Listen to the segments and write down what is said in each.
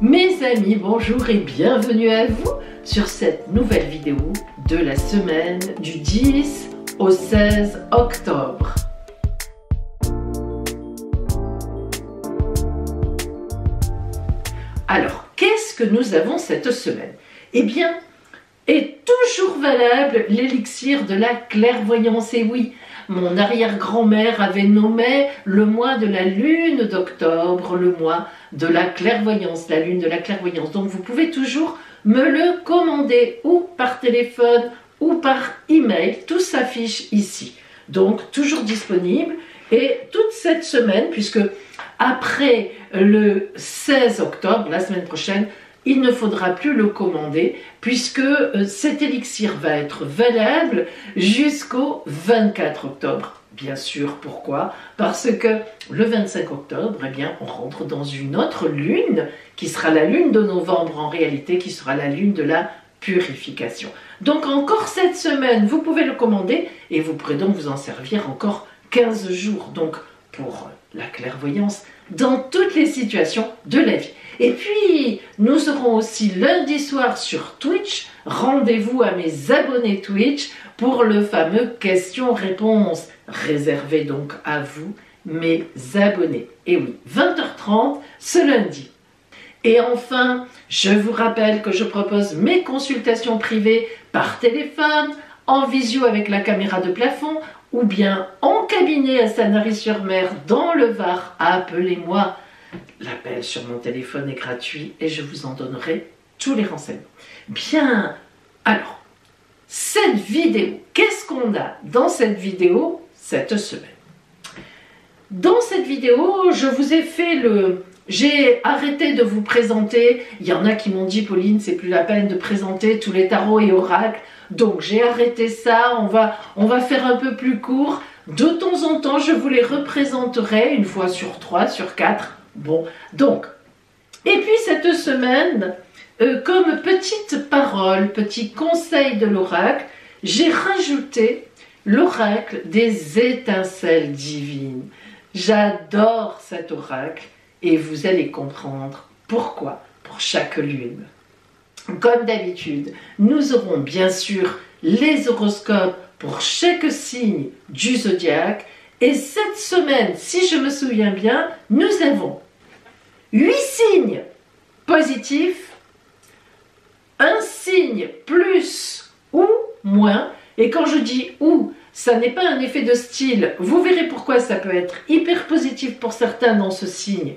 Mes amis, bonjour et bienvenue à vous sur cette nouvelle vidéo de la semaine du 10 au 16 octobre. Alors, qu'est-ce que nous avons cette semaine? Eh bien, est toujours valable l'élixir de la clairvoyance. Et oui, mon arrière-grand-mère avait nommé le mois de la lune d'octobre, le mois de la clairvoyance, la lune de la clairvoyance. Donc vous pouvez toujours me le commander ou par téléphone ou par email, tout s'affiche ici. Donc toujours disponible et toute cette semaine, puisque après le 16 octobre, la semaine prochaine, il ne faudra plus le commander puisque cet élixir va être valable jusqu'au 24 octobre. Bien sûr, pourquoi? Parce que le 25 octobre, eh bien, on rentre dans une autre lune qui sera la lune de novembre en réalité, qui sera la lune de la purification. Donc encore cette semaine, vous pouvez le commander et vous pourrez donc vous en servir encore 15 jours. Donc pour la clairvoyance dans toutes les situations de la vie. Et puis, nous aurons aussi lundi soir sur Twitch, rendez-vous à mes abonnés Twitch pour le fameux questions-réponses, réservé donc à vous, mes abonnés. Et oui, 20h30 ce lundi. Et enfin, je vous rappelle que je propose mes consultations privées par téléphone, en visio avec la caméra de plafond, ou bien en cabinet à Sanary-sur-Mer dans le Var. Appelez-moi. L'appel sur mon téléphone est gratuit et je vous en donnerai tous les renseignements. Bien, alors, cette vidéo, qu'est-ce qu'on a dans cette vidéo cette semaine? Dans cette vidéo, je vous ai fait j'ai arrêté de vous présenter, il y en a qui m'ont dit, Pauline, c'est plus la peine de présenter tous les tarots et oracles, donc j'ai arrêté ça, on va faire un peu plus court. De temps en temps, je vous les représenterai, une fois sur 3, sur 4. Bon, donc, et puis cette semaine, comme petite parole, petit conseil de l'oracle, j'ai rajouté l'oracle des étincelles divines. J'adore cet oracle et vous allez comprendre pourquoi pour chaque lune. Comme d'habitude, nous aurons bien sûr les horoscopes pour chaque signe du zodiaque. Et cette semaine, si je me souviens bien, nous avons 8 signes positifs, un signe plus ou moins. Et quand je dis ou, ça n'est pas un effet de style. Vous verrez pourquoi ça peut être hyper positif pour certains dans ce signe,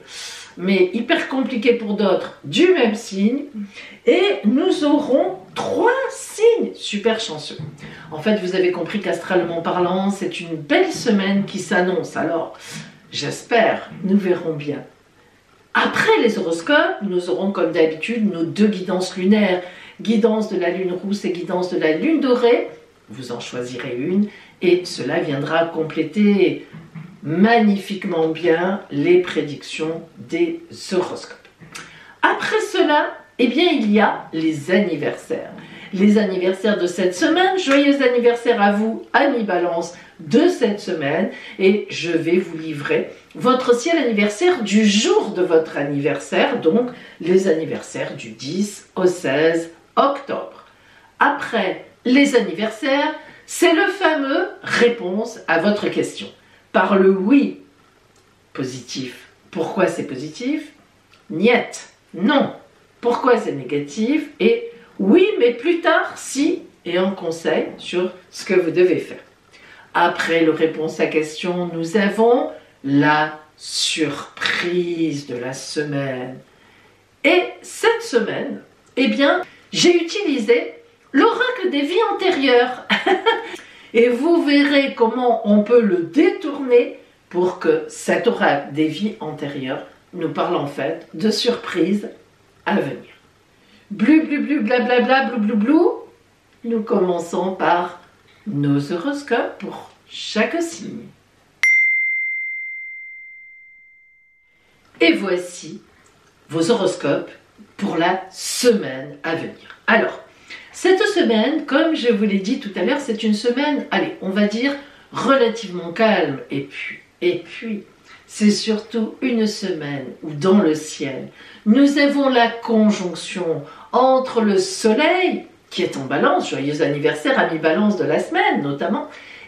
mais hyper compliqué pour d'autres du même signe. Et nous aurons 3 signes super chanceux. En fait, vous avez compris qu'astralement parlant, c'est une belle semaine qui s'annonce. Alors, j'espère, nous verrons bien. Après les horoscopes, nous aurons comme d'habitude nos 2 guidances lunaires. Guidance de la lune rousse et guidance de la lune dorée. Vous en choisirez une et cela viendra compléter magnifiquement bien les prédictions des horoscopes. Après cela, eh bien, il y a les anniversaires. Les anniversaires de cette semaine, joyeux anniversaire à vous, amis Balance, de cette semaine. Et je vais vous livrer votre ciel anniversaire du jour de votre anniversaire, donc les anniversaires du 10 au 16 octobre. Après les anniversaires, c'est le fameux réponse à votre question. Par le oui positif. Pourquoi c'est positif? Niet, non. Pourquoi c'est négatif? Et oui, mais plus tard, si, et un conseil sur ce que vous devez faire. Après le réponse à question, nous avons la surprise de la semaine. Et cette semaine, eh bien, j'ai utilisé l'oracle des vies antérieures. Et vous verrez comment on peut le détourner pour que cet oracle des vies antérieures nous parle en fait de surprises à venir. Blu, blu, blu, blablabla, blou, blou, blou. Nous commençons par nos horoscopes pour chaque signe. Et voici vos horoscopes pour la semaine à venir. Alors, cette semaine, comme je vous l'ai dit tout à l'heure, c'est une semaine, allez, on va dire relativement calme. Et puis, c'est surtout une semaine où dans le ciel, nous avons la conjonction entre le soleil, qui est en balance, joyeux anniversaire, ami balance de la semaine notamment,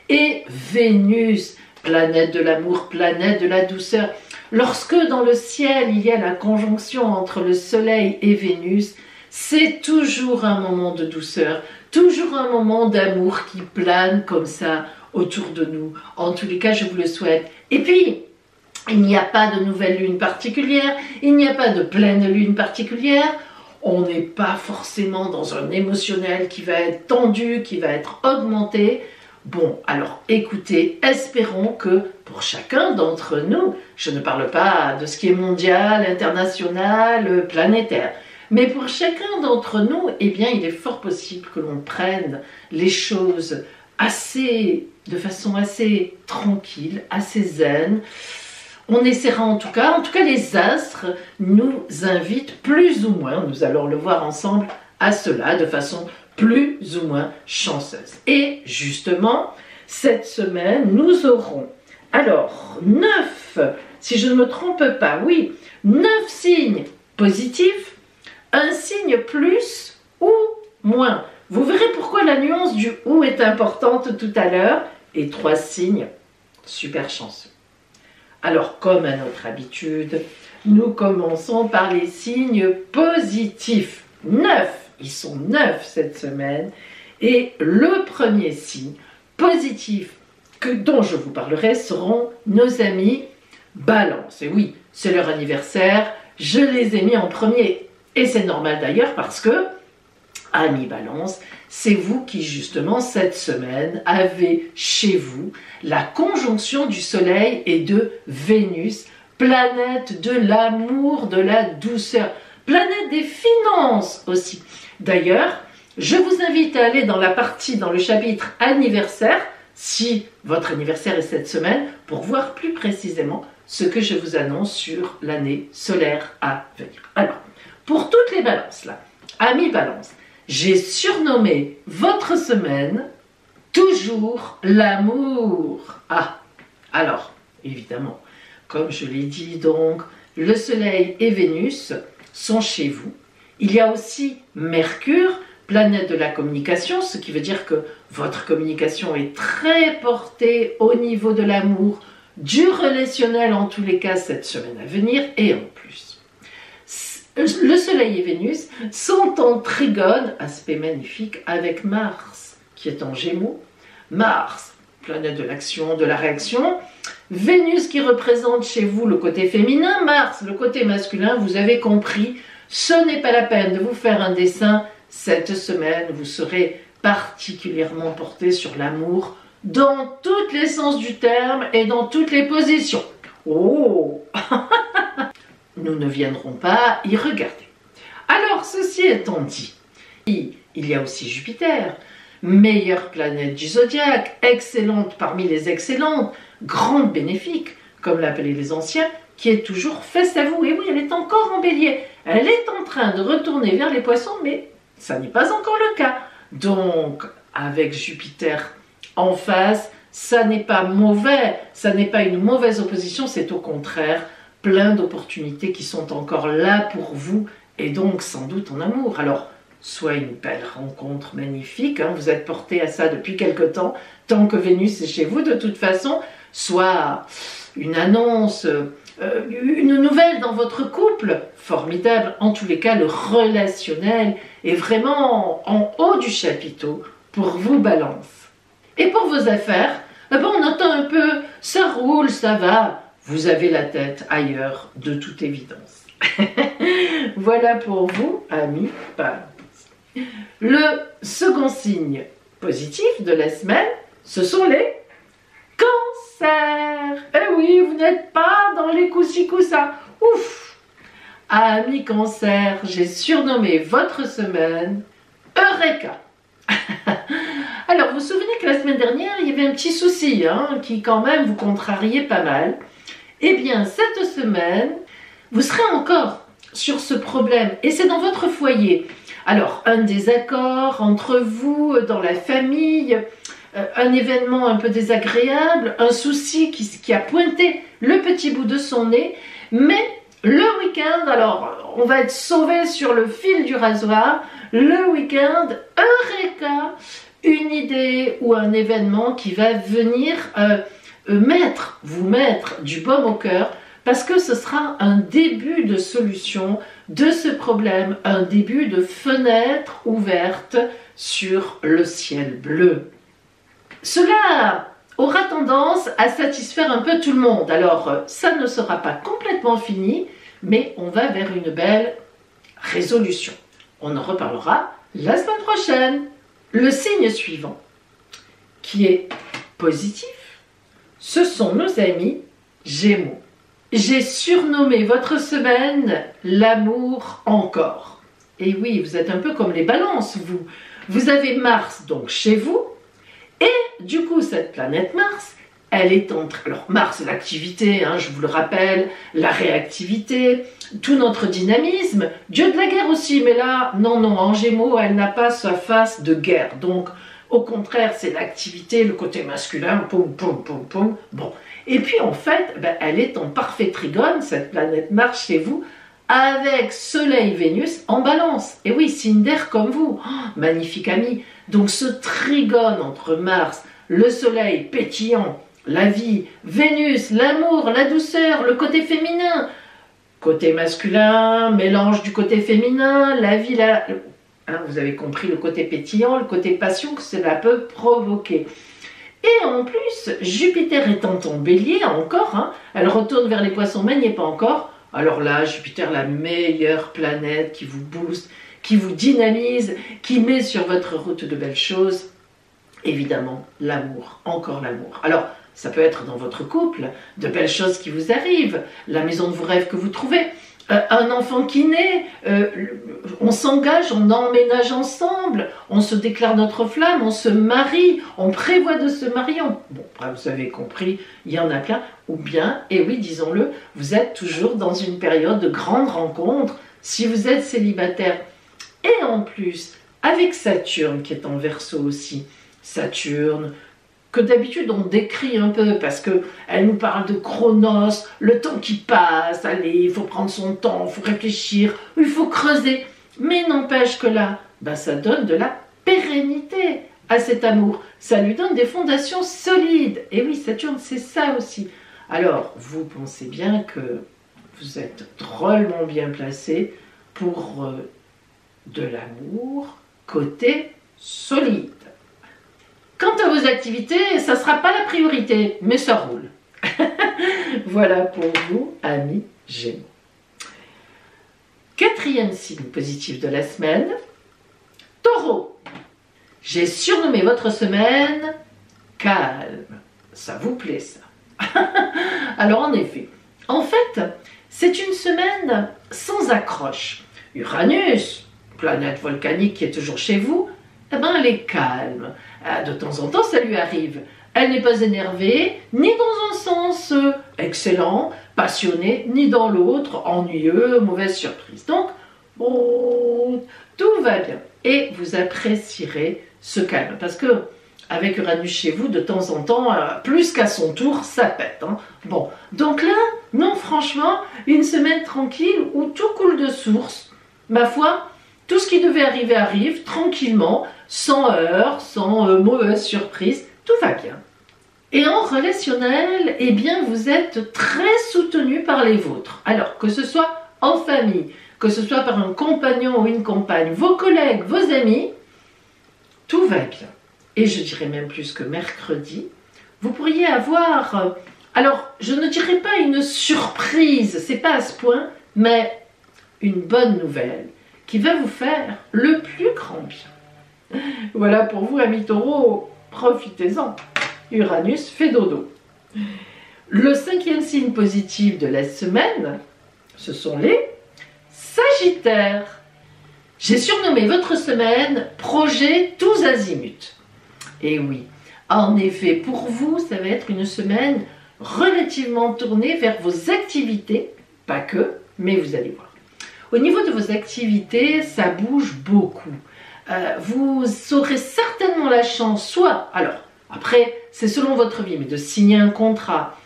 et Vénus, planète de l'amour, planète de la douceur. Lorsque dans le ciel, il y a la conjonction entre le soleil et Vénus, c'est toujours un moment de douceur, toujours un moment d'amour qui plane comme ça autour de nous. En tous les cas, je vous le souhaite. Et puis, il n'y a pas de nouvelle lune particulière, il n'y a pas de pleine lune particulière. On n'est pas forcément dans un émotionnel qui va être tendu, qui va être augmenté. Bon, alors écoutez, espérons que pour chacun d'entre nous, je ne parle pas de ce qui est mondial, international, planétaire, mais pour chacun d'entre nous, eh bien, il est fort possible que l'on prenne les choses de façon assez tranquille, assez zen. On essaiera en tout cas les astres nous invitent plus ou moins, nous allons le voir ensemble, à cela de façon plus ou moins chanceuse. Et justement, cette semaine, nous aurons alors 9, si je ne me trompe pas, oui, 9 signes positifs, un signe plus ou moins. Vous verrez pourquoi la nuance du ou est importante tout à l'heure, et 3 signes super chanceux. Alors, comme à notre habitude, nous commençons par les signes positifs. 9, ils sont 9 cette semaine. Et le premier signe positif dont je vous parlerai seront nos amis Balance. Et oui, c'est leur anniversaire, je les ai mis en premier. Et c'est normal d'ailleurs parce que, amis Balance, c'est vous qui justement cette semaine avez chez vous la conjonction du Soleil et de Vénus, planète de l'amour, de la douceur, planète des finances aussi. D'ailleurs, je vous invite à aller dans le chapitre anniversaire, si votre anniversaire est cette semaine, pour voir plus précisément ce que je vous annonce sur l'année solaire à venir. Alors, pour toutes les balances là, amis Balance, j'ai surnommé votre semaine toujours l'amour. Ah, alors, évidemment, comme je l'ai dit donc, le Soleil et Vénus sont chez vous. Il y a aussi Mercure, planète de la communication, ce qui veut dire que votre communication est très portée au niveau de l'amour, du relationnel en tous les cas cette semaine à venir, et en plus. Le Soleil et Vénus sont en trigone, aspect magnifique, avec Mars, qui est en Gémeaux. Mars, planète de l'action, de la réaction. Vénus qui représente chez vous le côté féminin. Mars, le côté masculin. Vous avez compris, ce n'est pas la peine de vous faire un dessin. Cette semaine, vous serez particulièrement porté sur l'amour dans tous les sens du terme et dans toutes les positions. Oh Nous ne viendrons pas y regarder. Alors, ceci étant dit, il y a aussi Jupiter, meilleure planète du zodiaque, excellente parmi les excellentes, grande bénéfique, comme l'appelaient les anciens, qui est toujours face à vous. Et oui, elle est encore en bélier. Elle est en train de retourner vers les poissons, mais ça n'est pas encore le cas. Donc, avec Jupiter en face, ça n'est pas mauvais, ça n'est pas une mauvaise opposition, c'est au contraire plein d'opportunités qui sont encore là pour vous, et donc sans doute en amour. Alors, soit une belle rencontre magnifique, hein, vous êtes porté à ça depuis quelque temps, tant que Vénus est chez vous de toute façon, soit une annonce, une nouvelle dans votre couple, formidable. En tous les cas, le relationnel est vraiment en haut du chapiteau pour vous, Balance. Et pour vos affaires, on entend un peu, ça roule, ça va. Vous avez la tête ailleurs, de toute évidence. Voilà pour vous, amis Balance. Le second signe positif de la semaine, ce sont les cancers. Eh oui, vous n'êtes pas dans les coussas. Ouf! Amis Cancer, j'ai surnommé votre semaine Eureka. Alors, vous vous souvenez que la semaine dernière, il y avait un petit souci qui quand même vous contrariait pas mal. Eh bien, cette semaine, vous serez encore sur ce problème, et c'est dans votre foyer. Alors, un désaccord entre vous, dans la famille, un événement un peu désagréable, un souci qui a pointé le petit bout de son nez, mais le week-end, alors on va être sauvé sur le fil du rasoir, le week-end, eureka, une idée ou un événement qui va venir vous mettre du baume au cœur, parce que ce sera un début de solution de ce problème, un début de fenêtre ouverte sur le ciel bleu. Cela aura tendance à satisfaire un peu tout le monde. Alors, ça ne sera pas complètement fini, mais on va vers une belle résolution. On en reparlera la semaine prochaine. Le signe suivant, qui est positif, ce sont nos amis Gémeaux. J'ai surnommé votre semaine l'amour encore. Et oui, vous êtes un peu comme les balances, vous. Vous avez Mars donc chez vous, et du coup cette planète Mars, elle est entre... Alors Mars, l'activité, je vous le rappelle, la réactivité, tout notre dynamisme, dieu de la guerre aussi, mais là, non, en Gémeaux, elle n'a pas sa face de guerre. Donc, au contraire, c'est l'activité, le côté masculin, poum, poum, poum, poum. Bon. Et puis en fait, elle est en parfait trigone, cette planète Mars chez vous, avec Soleil-Vénus en balance. Et oui, signe d'air comme vous. Oh, magnifique ami. Donc ce trigone entre Mars, le Soleil pétillant, la vie, Vénus, l'amour, la douceur, le côté féminin, côté masculin, mélange du côté féminin, la vie, vous avez compris le côté pétillant, le côté passion que cela peut provoquer. Et en plus, Jupiter étant en bélier encore, elle retourne vers les poissons, mais n'y est pas encore. Alors là, Jupiter, la meilleure planète qui vous booste, qui vous dynamise, qui met sur votre route de belles choses. Évidemment, l'amour, encore l'amour. Alors, ça peut être dans votre couple, de belles choses qui vous arrivent, la maison de vos rêves que vous trouvez, un enfant qui naît, on s'engage, on emménage ensemble, on se déclare notre flamme, on se marie, on prévoit de se marier. Bon, vous avez compris, il y en a plein. Ou bien, et oui, disons-le, vous êtes toujours dans une période de grandes rencontres, si vous êtes célibataire. Et en plus, avec Saturne qui est en Verseau aussi, Saturne, que d'habitude on décrit un peu parce qu'elle nous parle de Chronos, le temps qui passe, allez, il faut prendre son temps, il faut réfléchir, il faut creuser. Mais n'empêche que là, ça donne de la pérennité à cet amour. Ça lui donne des fondations solides. Et oui, Saturne, c'est ça aussi. Alors, vous pensez bien que vous êtes drôlement bien placé pour de l'amour côté solide. Quant à vos activités, ça ne sera pas la priorité, mais ça roule. Voilà pour vous, amis Gémeaux. Quatrième signe positif de la semaine, Taureau. J'ai surnommé votre semaine calme. Ça vous plaît, ça? Alors en effet, c'est une semaine sans accroche. Uranus, planète volcanique qui est toujours chez vous, elle est calme. De temps en temps, ça lui arrive. Elle n'est pas énervée, ni dans un sens excellent, passionné, ni dans l'autre, ennuyeux, mauvaise surprise. Donc, tout va bien. Et vous apprécierez ce calme. Parce que, avec Uranus chez vous, de temps en temps, plus qu'à son tour, ça pète. Bon, donc là, non, franchement, une semaine tranquille où tout coule de source. Ma foi, tout ce qui devait arriver arrive, tranquillement, sans heurts, sans mauvaise surprise, tout va bien. Et en relationnel, vous êtes très soutenu par les vôtres. Alors, que ce soit en famille, que ce soit par un compagnon ou une compagne, vos collègues, vos amis, tout va bien. Et je dirais même plus que mercredi, vous pourriez avoir, alors je ne dirais pas une surprise, c'est pas à ce point, mais une bonne nouvelle qui va vous faire le plus grand bien. Voilà pour vous, amis Taureaux, profitez-en. Uranus fait dodo. Le cinquième signe positif de la semaine, ce sont les Sagittaires. J'ai surnommé votre semaine projet tous azimuts. Et oui, en effet, pour vous, ça va être une semaine relativement tournée vers vos activités, pas que, mais vous allez voir. Au niveau de vos activités, ça bouge beaucoup. Vous aurez certainement la chance, soit, alors, Après, c'est selon votre vie, mais de signer un contrat,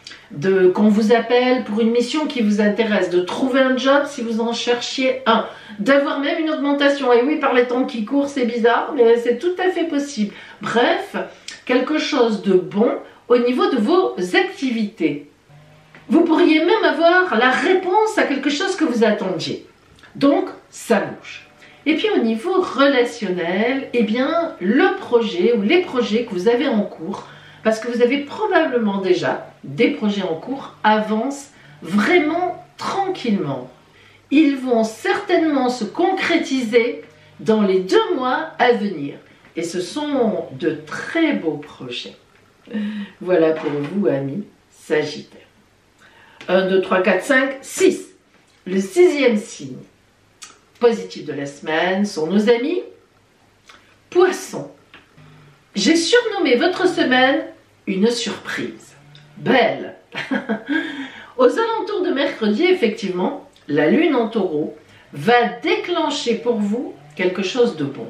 qu'on vous appelle pour une mission qui vous intéresse, de trouver un job si vous en cherchiez un, d'avoir même une augmentation. Et oui, par les temps qui courent, c'est bizarre, mais c'est tout à fait possible. Bref, quelque chose de bon au niveau de vos activités. Vous pourriez même avoir la réponse à quelque chose que vous attendiez. Donc, ça bouge. Et puis au niveau relationnel, eh bien, le projet ou les projets que vous avez en cours, parce que vous avez probablement déjà des projets en cours, avancent vraiment tranquillement. Ils vont certainement se concrétiser dans les 2 mois à venir. Et ce sont de très beaux projets. Voilà pour vous, amis Sagittaire. 1, 2, 3, 4, 5, 6. Le 6e signe positif de la semaine sont nos amis Poissons. J'ai surnommé votre semaine une surprise. Belle. Aux alentours de mercredi, effectivement, la lune en taureau va déclencher pour vous quelque chose de bon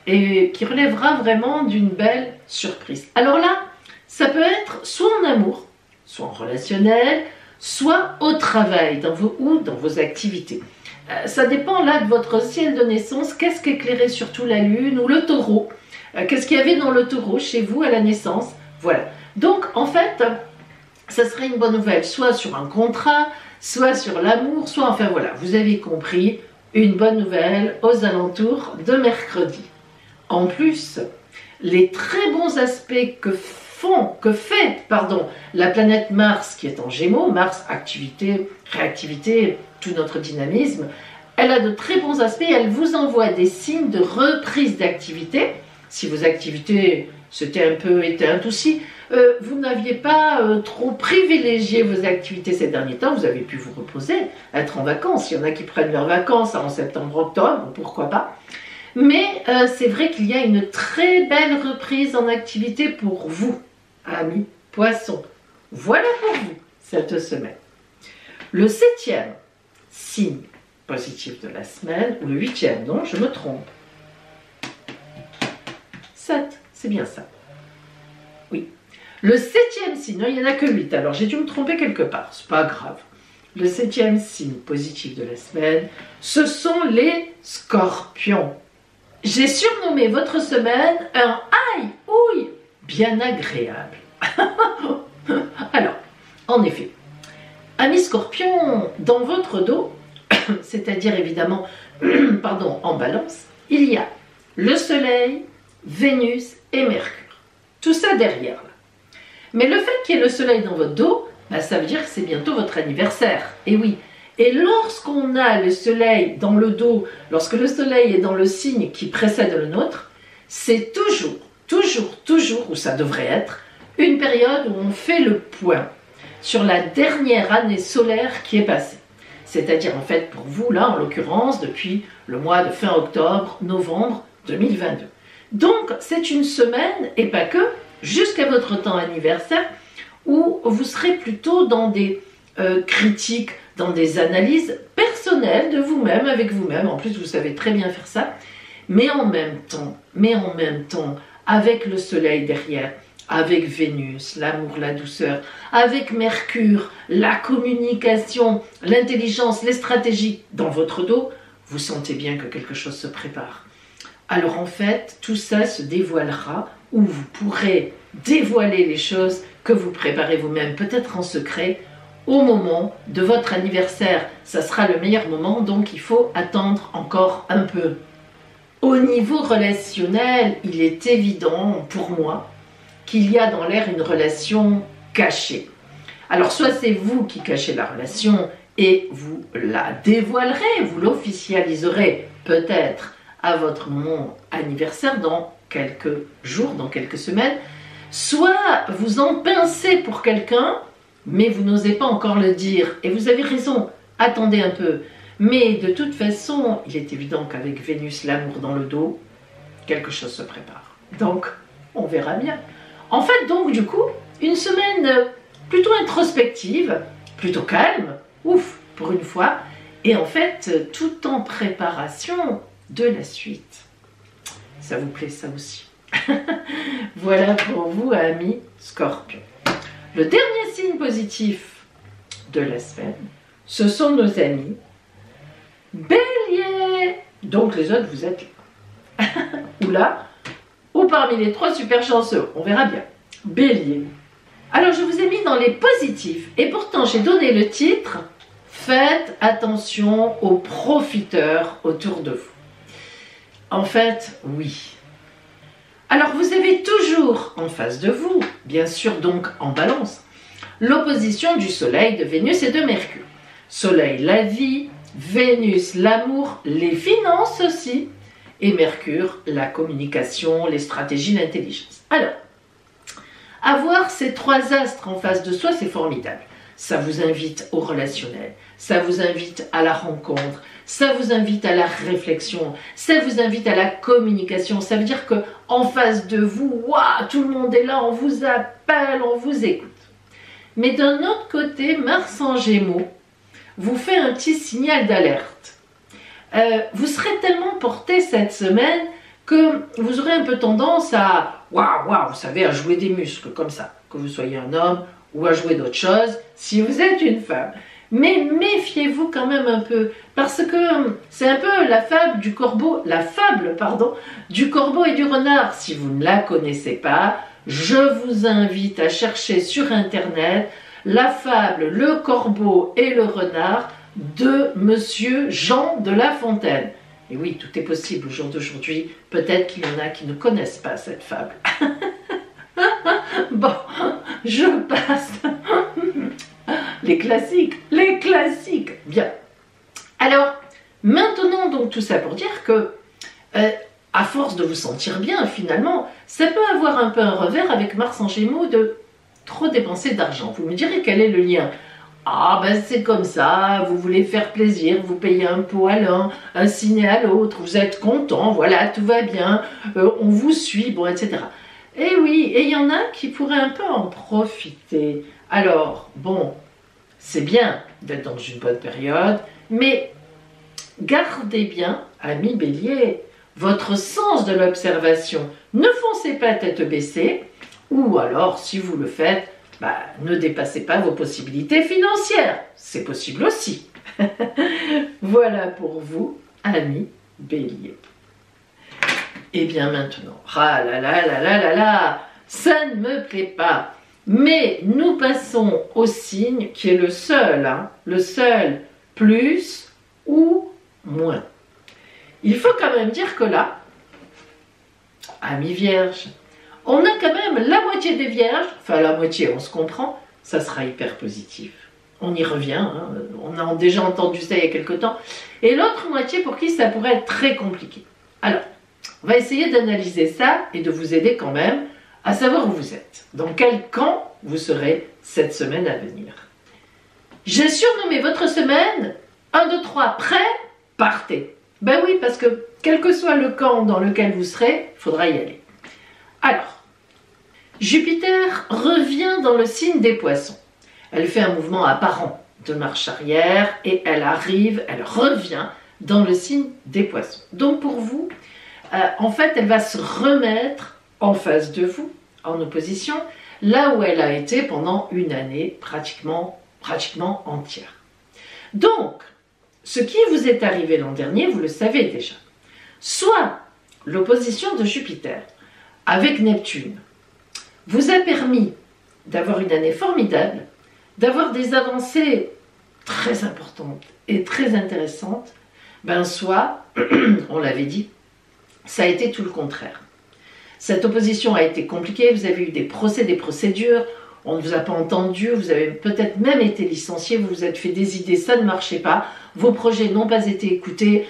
et qui relèvera vraiment d'une belle surprise. Alors là, ça peut être soit en amour, soit en relationnel, soit au travail ou dans vos activités. Ça dépend là de votre ciel de naissance, qu'est-ce qu'éclairait surtout la lune ou le taureau, qu'est-ce qu'il y avait dans le taureau chez vous à la naissance, voilà. Donc en fait, ça serait une bonne nouvelle, soit sur un contrat, soit sur l'amour, soit enfin voilà, vous avez compris, une bonne nouvelle aux alentours de mercredi. En plus, les très bons aspects que fait la planète Mars qui est en Gémeaux, Mars activité, réactivité, tout notre dynamisme, elle a de très bons aspects, elle vous envoie des signes de reprise d'activité. Si vos activités c'était un peu éteintes aussi, vous n'aviez pas trop privilégié vos activités ces derniers temps, vous avez pu vous reposer, être en vacances. Il y en a qui prennent leurs vacances en septembre, octobre, pourquoi pas. Mais c'est vrai qu'il y a une très belle reprise en activité pour vous, amis Poissons. Voilà pour vous cette semaine. Le 7e signe positif de la semaine, ou le 8e, non, je me trompe. 7, c'est bien ça. Oui. Le 7e signe, non, il n'y en a que 8, alors j'ai dû me tromper quelque part, c'est pas grave. Le 7e signe positif de la semaine, ce sont les Scorpions. J'ai surnommé votre semaine un aïe, ouille, bien agréable. Alors, en effet, amis Scorpions, dans votre dos, c'est-à-dire évidemment, en balance, il y a le Soleil, Vénus et Mercure. Tout ça derrière là. Mais le fait qu'il y ait le Soleil dans votre dos, ça veut dire que c'est bientôt votre anniversaire. Et oui. Et lorsqu'on a le Soleil dans le dos, lorsque le Soleil est dans le signe qui précède le nôtre, c'est toujours, où ça devrait être, une période où on fait le point sur la dernière année solaire qui est passée. C'est-à-dire en fait pour vous, là en l'occurrence, depuis le mois de fin octobre, novembre 2022. Donc c'est une semaine, et pas que, jusqu'à votre temps anniversaire, où vous serez plutôt dans des critiques, dans des analyses personnelles de vous-même, avec vous-même. En plus, vous savez très bien faire ça. Mais en même temps, avec le Soleil derrière, avec Vénus, l'amour, la douceur, avec Mercure, la communication, l'intelligence, les stratégies dans votre dos, vous sentez bien que quelque chose se prépare. Alors en fait, tout ça se dévoilera, ou vous pourrez dévoiler les choses que vous préparez vous-même, peut-être en secret, au moment de votre anniversaire. Ça sera le meilleur moment, donc il faut attendre encore un peu. Au niveau relationnel, il est évident pour moi qu'il y a dans l'air une relation cachée. Alors soit c'est vous qui cachez la relation et vous la dévoilerez, vous l'officialiserez peut-être à votre moment anniversaire dans quelques jours, dans quelques semaines, soit vous en pincez pour quelqu'un, mais vous n'osez pas encore le dire. Et vous avez raison, attendez un peu. Mais de toute façon, il est évident qu'avec Vénus, l'amour dans le dos, quelque chose se prépare. Donc, on verra bien. En fait, donc, du coup, une semaine plutôt introspective, plutôt calme, ouf, pour une fois, et en fait, tout en préparation de la suite. Ça vous plaît, ça aussi? Voilà pour vous, amis Scorpion. Le dernier signe positif de la semaine, ce sont nos amis Bélier. Donc les autres, vous êtes là. Ou là, ou parmi les 3 super chanceux, on verra bien. Bélier. Alors je vous ai mis dans les positifs, et pourtant j'ai donné le titre « Faites attention aux profiteurs autour de vous ». En fait, oui. Alors vous avez toujours en face de vous, bien sûr donc en balance, l'opposition du Soleil, de Vénus et de Mercure. Soleil, la vie, Vénus, l'amour, les finances aussi, et Mercure, la communication, les stratégies, l'intelligence. Alors, avoir ces 3 astres en face de soi, c'est formidable. Ça vous invite au relationnel, ça vous invite à la rencontre, ça vous invite à la réflexion, ça vous invite à la communication. Ça veut dire que en face de vous, waouh, tout le monde est là, on vous appelle, on vous écoute. Mais d'un autre côté, Mars en Gémeaux vous fait un petit signal d'alerte. Vous serez tellement porté cette semaine que vous aurez un peu tendance à, waouh, vous savez, à jouer des muscles comme ça, que vous soyez un homme ou à jouer d'autres choses si vous êtes une femme. Mais méfiez-vous quand même un peu, parce que c'est un peu la fable du corbeau, du corbeau et du renard. Si vous ne la connaissez pas, je vous invite à chercher sur internet la fable Le corbeau et le renard de Monsieur Jean de La Fontaine. Et oui, tout est possible au jour d'aujourd'hui. Peut-être qu'il y en a qui ne connaissent pas cette fable. Bon, je passe. Les classiques. Bien. Alors, maintenant donc tout ça pour dire que, à force de vous sentir bien, finalement, ça peut avoir un peu un revers avec Mars en Gémeaux de trop dépenser d'argent. Vous me direz quel est le lien? Ah ben c'est comme ça, vous voulez faire plaisir, vous payez un pot à l'un, un ciné à l'autre, vous êtes content, voilà, tout va bien, on vous suit, bon, etc. Et oui, et il y en a qui pourraient un peu en profiter. Alors, bon, c'est bien d'être dans une bonne période, mais gardez bien, amis Bélier, votre sens de l'observation. Ne foncez pas tête baissée, ou alors, si vous le faites, ne dépassez pas vos possibilités financières. C'est possible aussi. Voilà pour vous, amis Bélier. Et bien maintenant, ah là là là là là là, ça ne me plaît pas. Mais nous passons au signe qui est le seul plus ou moins. Il faut quand même dire que là, amis Vierge, on a quand même la moitié des Vierges, enfin la moitié, on se comprend, ça sera hyper positif. On y revient, hein, on a déjà entendu ça il y a quelque temps. Et l'autre moitié pour qui ça pourrait être très compliqué. Alors, on va essayer d'analyser ça et de vous aider quand même à savoir où vous êtes. Dans quel camp vous serez cette semaine à venir. J'ai surnommé votre semaine 1, 2, 3, prêt, partez. Ben oui, parce que quel que soit le camp dans lequel vous serez, il faudra y aller. Alors, Jupiter revient dans le signe des Poissons. Elle fait un mouvement apparent de marche arrière et elle revient dans le signe des Poissons. Donc pour vous, en fait, elle va se remettre en face de vous, en opposition, là où elle a été pendant une année pratiquement entière. Donc, ce qui vous est arrivé l'an dernier, vous le savez déjà. Soit l'opposition de Jupiter avec Neptune vous a permis d'avoir une année formidable, d'avoir des avancées très importantes et très intéressantes, soit, on l'avait dit, ça a été tout le contraire. Cette opposition a été compliquée, vous avez eu des procès, des procédures, on ne vous a pas entendu, vous avez peut-être même été licencié, vous vous êtes fait des idées, ça ne marchait pas, vos projets n'ont pas été écoutés,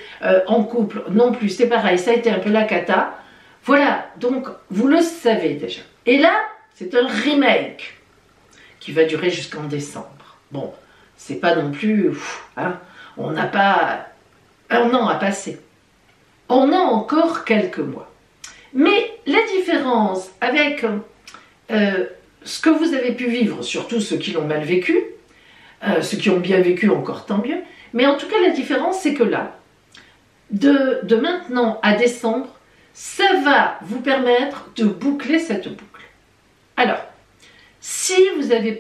en couple non plus, c'est pareil, ça a été un peu la cata. Voilà, donc vous le savez déjà. Et là, c'est un remake qui va durer jusqu'en décembre. Bon, c'est pas non plus, on n'a pas un an à passer. On a encore quelques mois. Mais la différence avec ce que vous avez pu vivre, surtout ceux qui l'ont mal vécu, ceux qui ont bien vécu encore tant mieux, mais en tout cas la différence c'est que là, de maintenant à décembre, ça va vous permettre de boucler cette boucle. Alors, si vous avez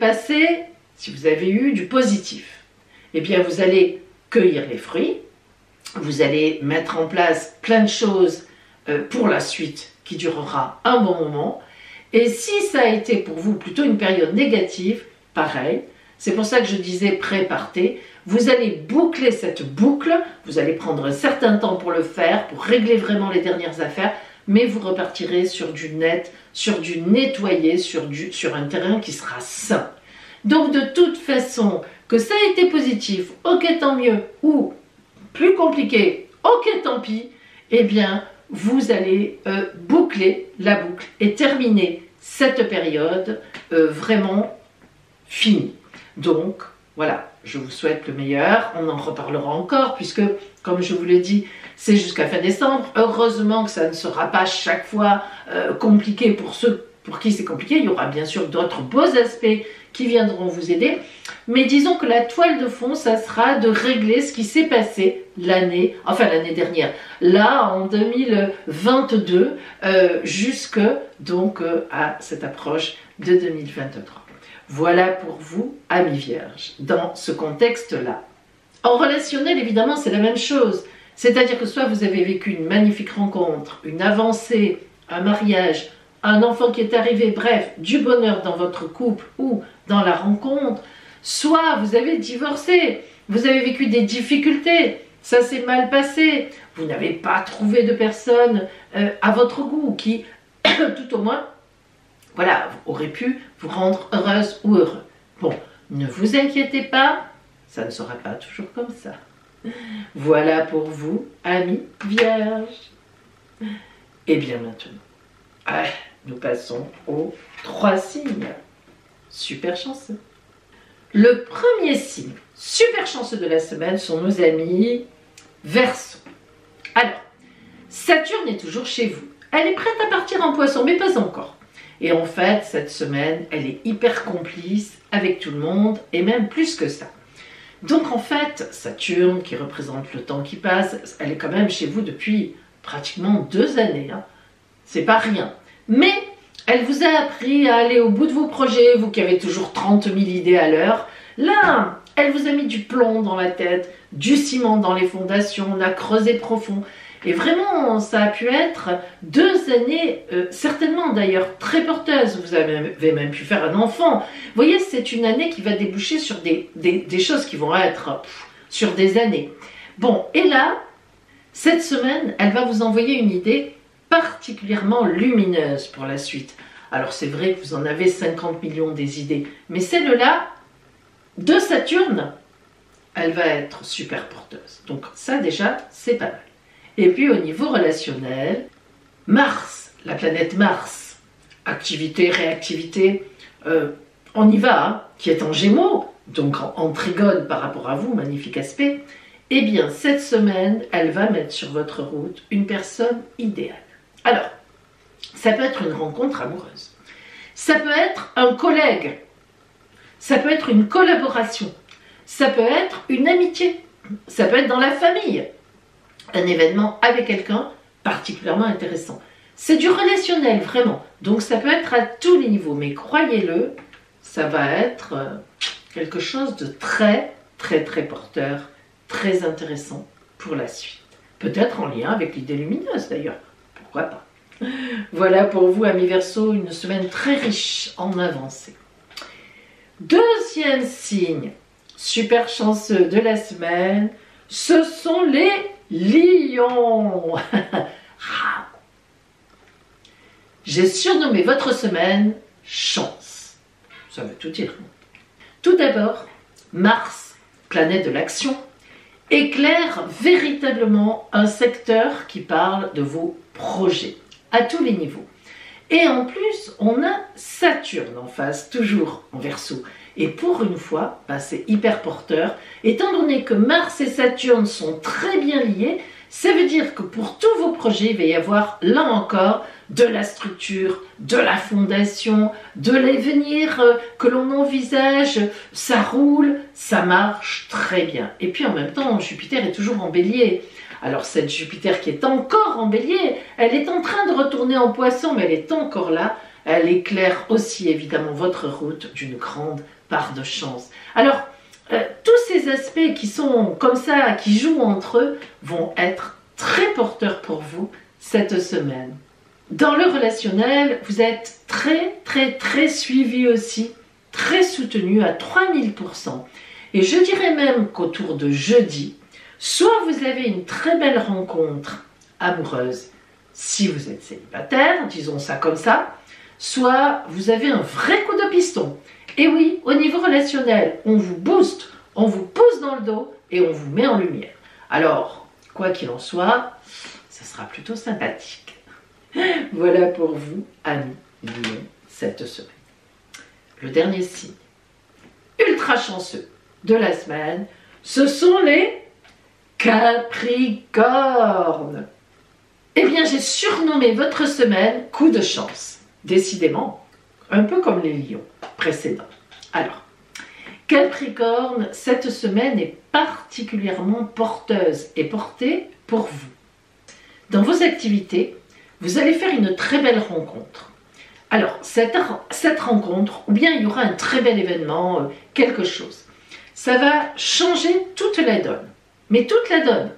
eu du positif, eh bien vous allez cueillir les fruits, vous allez mettre en place plein de choses pour la suite qui durera un bon moment. Et si ça a été pour vous plutôt une période négative, pareil, c'est pour ça que je disais pré-partez, vous allez boucler cette boucle, vous allez prendre un certain temps pour le faire, pour régler vraiment les dernières affaires, mais vous repartirez sur du net, sur du nettoyé, sur un terrain qui sera sain. Donc de toute façon, que ça ait été positif, ok tant mieux, ou plus compliqué, ok tant pis, eh bien vous allez boucler la boucle et terminer cette période vraiment finie. Donc voilà, je vous souhaite le meilleur, on en reparlera encore puisque, comme je vous l'ai dit, c'est jusqu'à fin décembre. Heureusement que ça ne sera pas chaque fois compliqué pour ceux pour qui c'est compliqué. Il y aura bien sûr d'autres beaux aspects qui viendront vous aider. Mais disons que la toile de fond, ça sera de régler ce qui s'est passé l'année dernière. Là, en 2022, jusque donc à cette approche de 2023. Voilà pour vous, amis vierges, dans ce contexte-là. En relationnel, évidemment, c'est la même chose. C'est-à-dire que soit vous avez vécu une magnifique rencontre, une avancée, un mariage, un enfant qui est arrivé, bref, du bonheur dans votre couple ou dans la rencontre, soit vous avez divorcé, vous avez vécu des difficultés, ça s'est mal passé, vous n'avez pas trouvé de personne à votre goût qui, tout au moins, voilà, aurait pu vous rendre heureuse ou heureux. Bon, ne vous inquiétez pas, ça ne sera pas toujours comme ça. Voilà pour vous, amis vierges. Et bien maintenant, nous passons aux 3 signes. Super chanceux. Le premier signe super chanceux de la semaine sont nos amis Verseau. Alors, Saturne est toujours chez vous. Elle est prête à partir en Poisson, mais pas encore. Et en fait, cette semaine, elle est hyper complice avec tout le monde, et même plus que ça. Donc en fait, Saturne, qui représente le temps qui passe, elle est quand même chez vous depuis pratiquement 2 années. Hein. C'est pas rien. Mais elle vous a appris à aller au bout de vos projets, vous qui avez toujours 30 000 idées à l'heure. Là, elle vous a mis du plomb dans la tête, du ciment dans les fondations, on a creusé profond. Et vraiment, ça a pu être 2 années, certainement d'ailleurs, très porteuses. Vous avez même pu faire un enfant. Vous voyez, c'est une année qui va déboucher sur des choses qui vont être sur des années. Bon, et là, cette semaine, elle va vous envoyer une idée particulièrement lumineuse pour la suite. Alors c'est vrai que vous en avez 50 millions des idées, mais celle-là, de Saturne, elle va être super porteuse. Donc ça déjà, c'est pas mal. Et puis au niveau relationnel, Mars, la planète Mars, activité, réactivité, on y va, hein, qui est en Gémeaux, donc en trigone par rapport à vous, magnifique aspect, eh bien cette semaine, elle va mettre sur votre route une personne idéale. Alors, ça peut être une rencontre amoureuse, ça peut être un collègue, ça peut être une collaboration, ça peut être une amitié, ça peut être dans la famille, un événement avec quelqu'un particulièrement intéressant. C'est du relationnel, vraiment. Donc ça peut être à tous les niveaux, mais croyez-le, ça va être quelque chose de très, très, très porteur, très intéressant pour la suite. Peut-être en lien avec l'idée lumineuse d'ailleurs, pourquoi pas. Voilà pour vous, amis Verseau, une semaine très riche en avancées. Deuxième signe super chanceux de la semaine, ce sont les Lions. J'ai surnommé votre semaine chance. Ça veut tout dire. Tout d'abord, Mars, planète de l'action, éclaire véritablement un secteur qui parle de vos projets à tous les niveaux. Et en plus, on a Saturne en face, toujours en Verseau. Et pour une fois, c'est hyper porteur. Étant donné que Mars et Saturne sont très bien liés, ça veut dire que pour tous vos projets, il va y avoir, là encore, de la structure, de la fondation, de l'avenir que l'on envisage. Ça roule, ça marche très bien. Et puis en même temps, Jupiter est toujours en Bélier. Alors cette Jupiter qui est encore en Bélier, elle est en train de retourner en Poisson, mais elle est encore là. Elle éclaire aussi évidemment votre route d'une grande part de chance. Alors, tous ces aspects qui sont comme ça, qui jouent entre eux, vont être très porteurs pour vous cette semaine. Dans le relationnel, vous êtes très suivi aussi, très soutenu à 3000%. Et je dirais même qu'autour de jeudi, soit vous avez une très belle rencontre amoureuse, si vous êtes célibataire, disons ça comme ça, soit vous avez un vrai coup de piston. Et oui, au niveau relationnel, on vous booste, on vous pousse dans le dos et on vous met en lumière. Alors, quoi qu'il en soit, ça sera plutôt sympathique. Voilà pour vous, amis Lion, cette semaine. Le dernier signe ultra chanceux de la semaine, ce sont les Capricornes. Eh bien, j'ai surnommé votre semaine coup de chance. Décidément, un peu comme les lions précédents. Alors, Capricorne, cette semaine est particulièrement porteuse et portée pour vous. Dans vos activités, vous allez faire une très belle rencontre. Alors, cette rencontre, ou bien il y aura un très bel événement, quelque chose, ça va changer toute la donne. Mais toute la donne.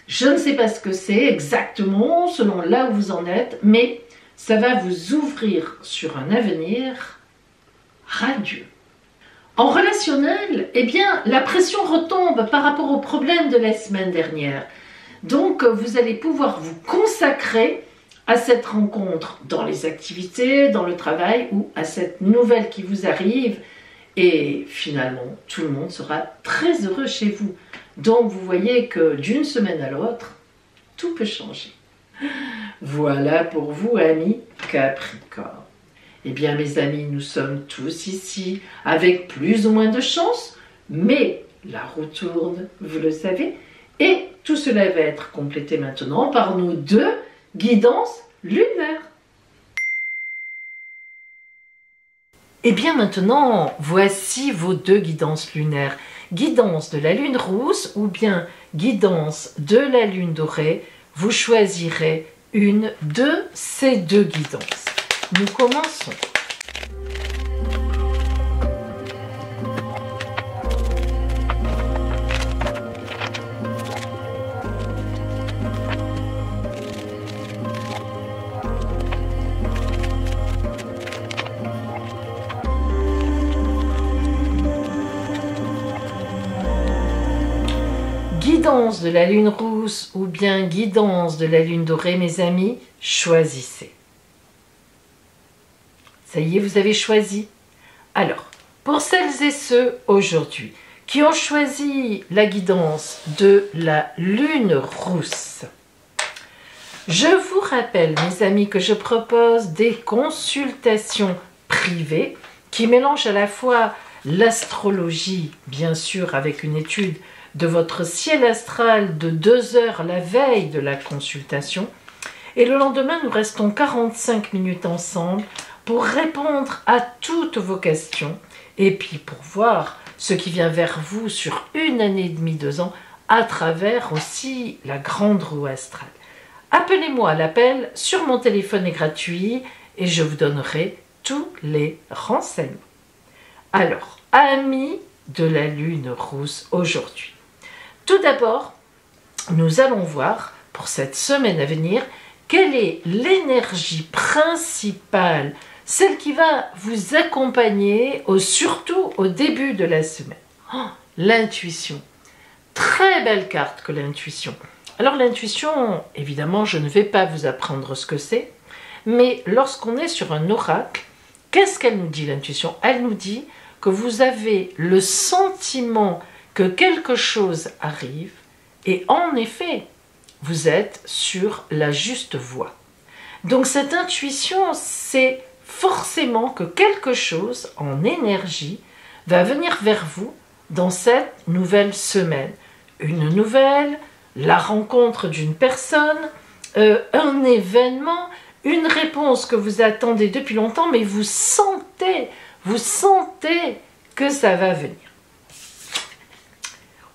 Je ne sais pas ce que c'est exactement, selon là où vous en êtes, mais ça va vous ouvrir sur un avenir radieux. En relationnel, eh bien, la pression retombe par rapport aux problèmes de la semaine dernière. Donc, vous allez pouvoir vous consacrer à cette rencontre dans les activités, dans le travail ou à cette nouvelle qui vous arrive. Et finalement, tout le monde sera très heureux chez vous. Donc, vous voyez que d'une semaine à l'autre, tout peut changer. Voilà pour vous, amis Capricorne. Eh bien, mes amis, nous sommes tous ici avec plus ou moins de chance, mais la roue tourne, vous le savez, et tout cela va être complété maintenant par nos 2 guidances lunaires. Et bien maintenant, voici vos 2 guidances lunaires. Guidance de la lune rousse ou bien guidance de la lune dorée. Vous choisirez une de ces 2 guidances. Nous commençons. Guidance de la lune rousse ou bien guidance de la lune dorée, mes amis, choisissez. Ça y est, vous avez choisi. Alors, pour celles et ceux aujourd'hui qui ont choisi la guidance de la lune rousse, je vous rappelle, mes amis, que je propose des consultations privées qui mélangent à la fois l'astrologie, bien sûr, avec une étude de votre ciel astral de 2 heures la veille de la consultation. Et le lendemain, nous restons 45 minutes ensemble pour répondre à toutes vos questions et puis pour voir ce qui vient vers vous sur 1 année et demie, 2 ans, à travers aussi la grande roue astrale. Appelez-moi à l'appel, sur mon téléphone est gratuit et je vous donnerai tous les renseignements. Alors, amis de la lune rousse aujourd'hui. Tout d'abord, nous allons voir pour cette semaine à venir quelle est l'énergie principale, celle qui va vous accompagner surtout au début de la semaine. Oh, l'intuition. Très belle carte que l'intuition. Alors l'intuition, évidemment, je ne vais pas vous apprendre ce que c'est, mais lorsqu'on est sur un oracle, qu'est-ce qu'elle nous dit l'intuition? Elle nous dit que vous avez le sentiment que quelque chose arrive et en effet, vous êtes sur la juste voie. Donc cette intuition, c'est forcément que quelque chose en énergie va venir vers vous dans cette nouvelle semaine. Une nouvelle, la rencontre d'une personne, un événement, une réponse que vous attendez depuis longtemps, mais vous sentez que ça va venir.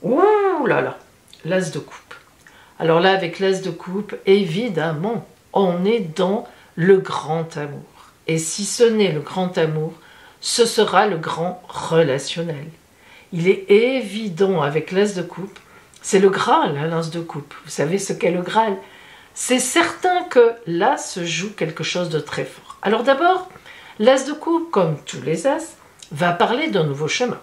Ouh là là, l'as de coupe. Alors là, avec l'As de coupe, évidemment, on est dans le grand amour. Et si ce n'est le grand amour, ce sera le grand relationnel. Il est évident avec l'As de coupe, c'est le Graal, l'As de coupe. Vous savez ce qu'est le Graal? C'est certain que là se joue quelque chose de très fort. Alors d'abord, l'As de coupe, comme tous les As, va parler d'un nouveau chemin,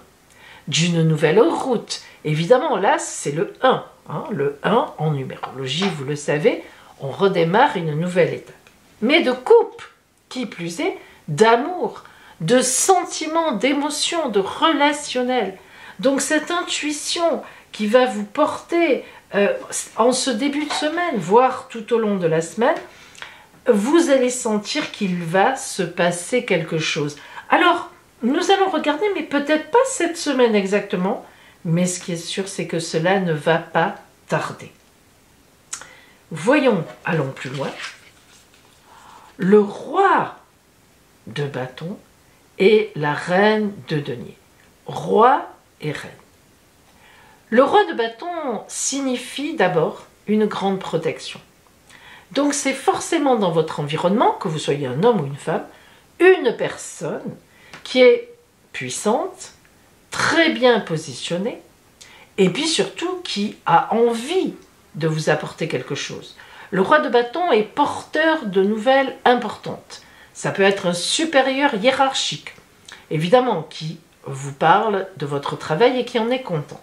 d'une nouvelle route. Évidemment, l'As, c'est le 1. Le 1, en numérologie, vous le savez, on redémarre une nouvelle étape. Mais de coupe, qui plus est, d'amour, de sentiments, d'émotions, de relationnel. Donc cette intuition qui va vous porter en ce début de semaine, voire tout au long de la semaine, vous allez sentir qu'il va se passer quelque chose. Alors, nous allons regarder, mais peut-être pas cette semaine exactement, mais ce qui est sûr, c'est que cela ne va pas tarder. Voyons, allons plus loin. Le roi de bâton et la reine de denier. Roi et reine. Le roi de bâton signifie d'abord une grande protection. Donc c'est forcément dans votre environnement, que vous soyez un homme ou une femme, une personne qui est puissante, très bien positionnée, et puis surtout qui a envie de vous apporter quelque chose. Le roi de bâton est porteur de nouvelles importantes. Ça peut être un supérieur hiérarchique, évidemment, qui vous parle de votre travail et qui en est content.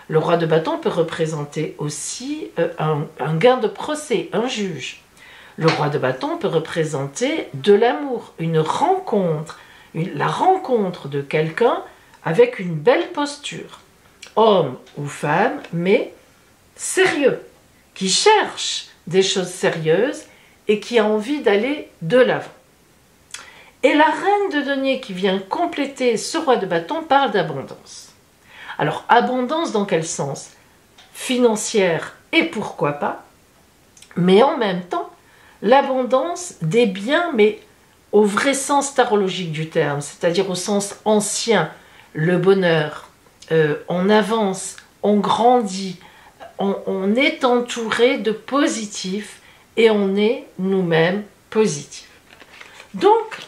Le roi de bâton peut représenter aussi un gain de procès, un juge. Le roi de bâton peut représenter de l'amour, une rencontre, la rencontre de quelqu'un avec une belle posture, homme ou femme, mais sérieux, qui cherche des choses sérieuses et qui a envie d'aller de l'avant. Et la reine de denier qui vient compléter ce roi de bâton parle d'abondance. Alors, abondance dans quel sens? Financière et pourquoi pas, mais en même temps, l'abondance des biens, mais au vrai sens tarologique du terme, c'est-à-dire au sens ancien, le bonheur, on avance, on grandit, on est entouré de positifs et on est nous-mêmes positifs. Donc,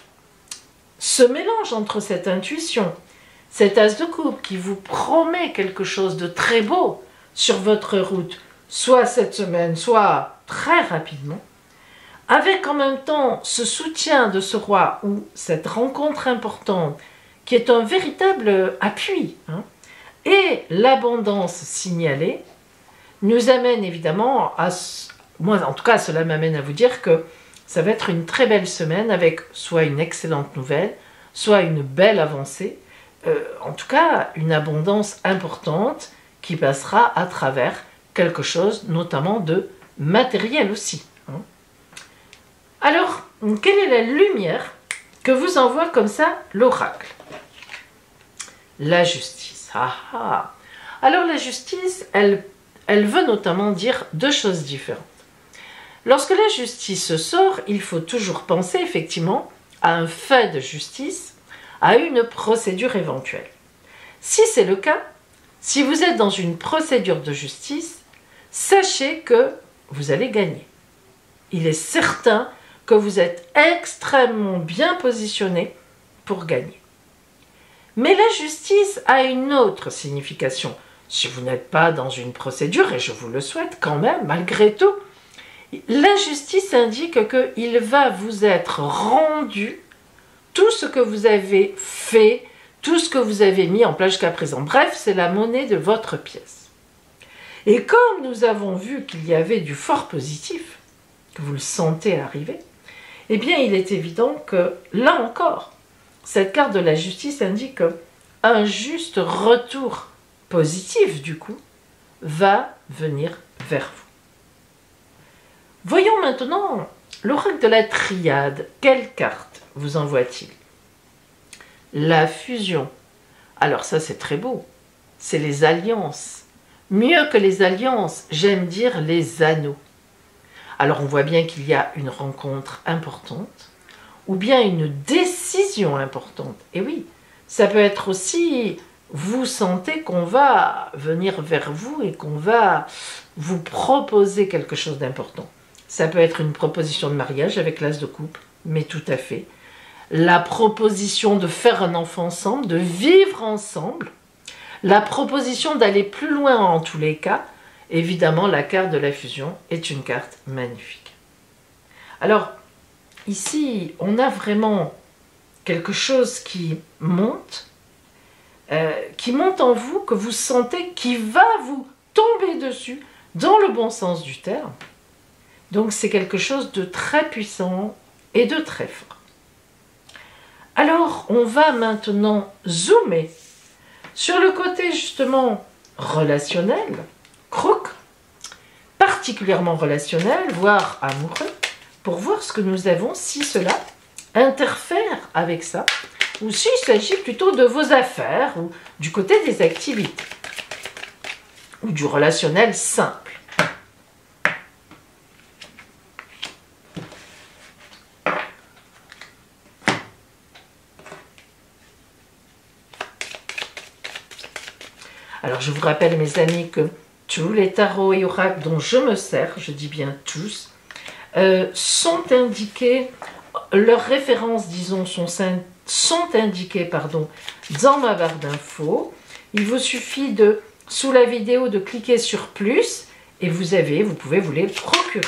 ce mélange entre cette intuition, cet as de coupe qui vous promet quelque chose de très beau sur votre route, soit cette semaine, soit très rapidement, avec en même temps ce soutien de ce roi ou cette rencontre importante qui est un véritable appui, et l'abondance signalée, nous amène évidemment à, moi en tout cas cela m'amène à vous dire que ça va être une très belle semaine avec soit une excellente nouvelle, soit une belle avancée, en tout cas une abondance importante qui passera à travers quelque chose notamment de matériel aussi. Alors, quelle est la lumière que vous envoie comme ça l'oracle? La justice. Alors la justice, elle veut notamment dire deux choses différentes. Lorsque la justice sort, il faut toujours penser effectivement à un fait de justice, à une procédure éventuelle. Si c'est le cas, si vous êtes dans une procédure de justice, sachez que vous allez gagner. Il est certain que vous êtes extrêmement bien positionné pour gagner. Mais la justice a une autre signification. Si vous n'êtes pas dans une procédure, et je vous le souhaite quand même, malgré tout, la justice indique qu'il va vous être rendu tout ce que vous avez fait, tout ce que vous avez mis en place jusqu'à présent. Bref, c'est la monnaie de votre pièce. Et comme nous avons vu qu'il y avait du fort positif, que vous le sentez arriver, eh bien, il est évident que, là encore, cette carte de la justice indique qu'un juste retour positif, du coup, va venir vers vous. Voyons maintenant l'oracle de la triade. Quelle carte vous envoie-t-il? La fusion. Alors ça, c'est très beau. C'est les alliances. Mieux que les alliances, j'aime dire les anneaux. Alors on voit bien qu'il y a une rencontre importante ou bien une décision importante. Et oui, ça peut être aussi, vous sentez qu'on va venir vers vous et qu'on va vous proposer quelque chose d'important. Ça peut être une proposition de mariage avec l'as de coupe, mais tout à fait. La proposition de faire un enfant ensemble, de vivre ensemble. La proposition d'aller plus loin en tous les cas. Évidemment, la carte de la fusion est une carte magnifique. Alors, ici, on a vraiment quelque chose qui monte en vous, que vous sentez, qui va vous tomber dessus, dans le bon sens du terme. Donc c'est quelque chose de très puissant et de très fort. Alors on va maintenant zoomer sur le côté justement relationnel, crook, particulièrement relationnel, voire amoureux, pour voir ce que nous avons, si cela interfère avec ça, ou s'il s'agit plutôt de vos affaires, ou du côté des activités, ou du relationnel simple. Alors je vous rappelle mes amis que tous les tarots et oracles dont je me sers, je dis bien tous, sont indiqués, leurs références disons sont indiquées dans ma barre d'infos. Il vous suffit de, sous la vidéo, de cliquer sur plus et vous pouvez vous les procurer.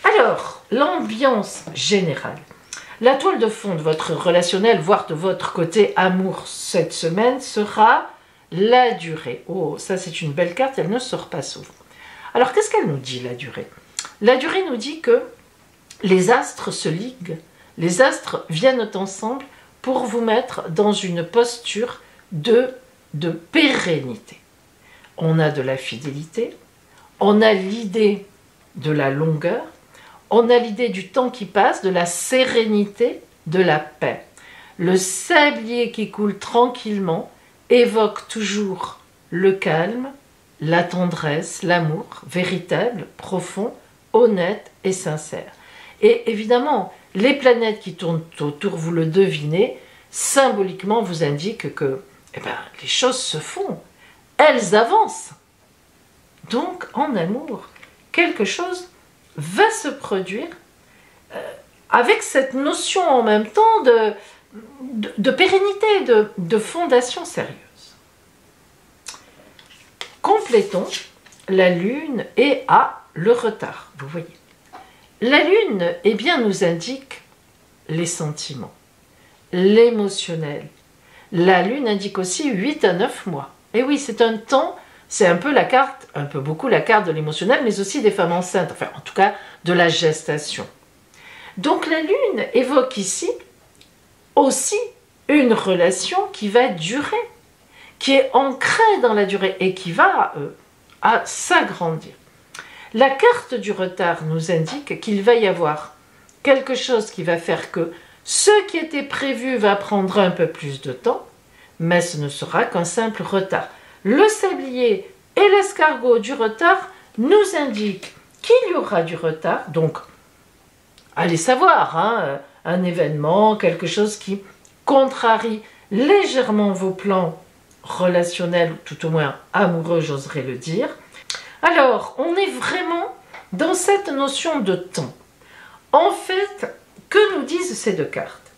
Alors, l'ambiance générale. La toile de fond de votre relationnel, voire de votre côté amour cette semaine, sera la durée. Oh, ça c'est une belle carte, elle ne sort pas souvent. Alors, qu'est-ce qu'elle nous dit, la durée? La durée nous dit que les astres se liguent, les astres viennent ensemble pour vous mettre dans une posture de pérennité. On a de la fidélité, on a l'idée de la longueur, on a l'idée du temps qui passe, de la sérénité, de la paix. Le sablier qui coule tranquillement évoque toujours le calme, la tendresse, l'amour véritable, profond, honnête et sincère. Et évidemment, les planètes qui tournent autour, vous le devinez, symboliquement vous indiquent que les choses se font, elles avancent. Donc, en amour, quelque chose va se produire avec cette notion en même temps de pérennité, de fondation sérieuse. Complétons la Lune et le retard, vous voyez. La Lune, nous indique les sentiments, l'émotionnel. La Lune indique aussi 8 à 9 mois. Et oui, c'est un temps, c'est un peu beaucoup la carte de l'émotionnel, mais aussi des femmes enceintes, enfin en tout cas de la gestation. Donc la Lune évoque ici aussi une relation qui va durer, qui est ancrée dans la durée et qui va s'agrandir. La carte du retard nous indique qu'il va y avoir quelque chose qui va faire que ce qui était prévu va prendre un peu plus de temps, mais ce ne sera qu'un simple retard. Le sablier et l'escargot du retard nous indiquent qu'il y aura du retard, donc allez savoir, un événement, quelque chose qui contrarie légèrement vos plans relationnels, tout au moins amoureux, j'oserais le dire. Alors, on est vraiment dans cette notion de temps. En fait, que nous disent ces deux cartes?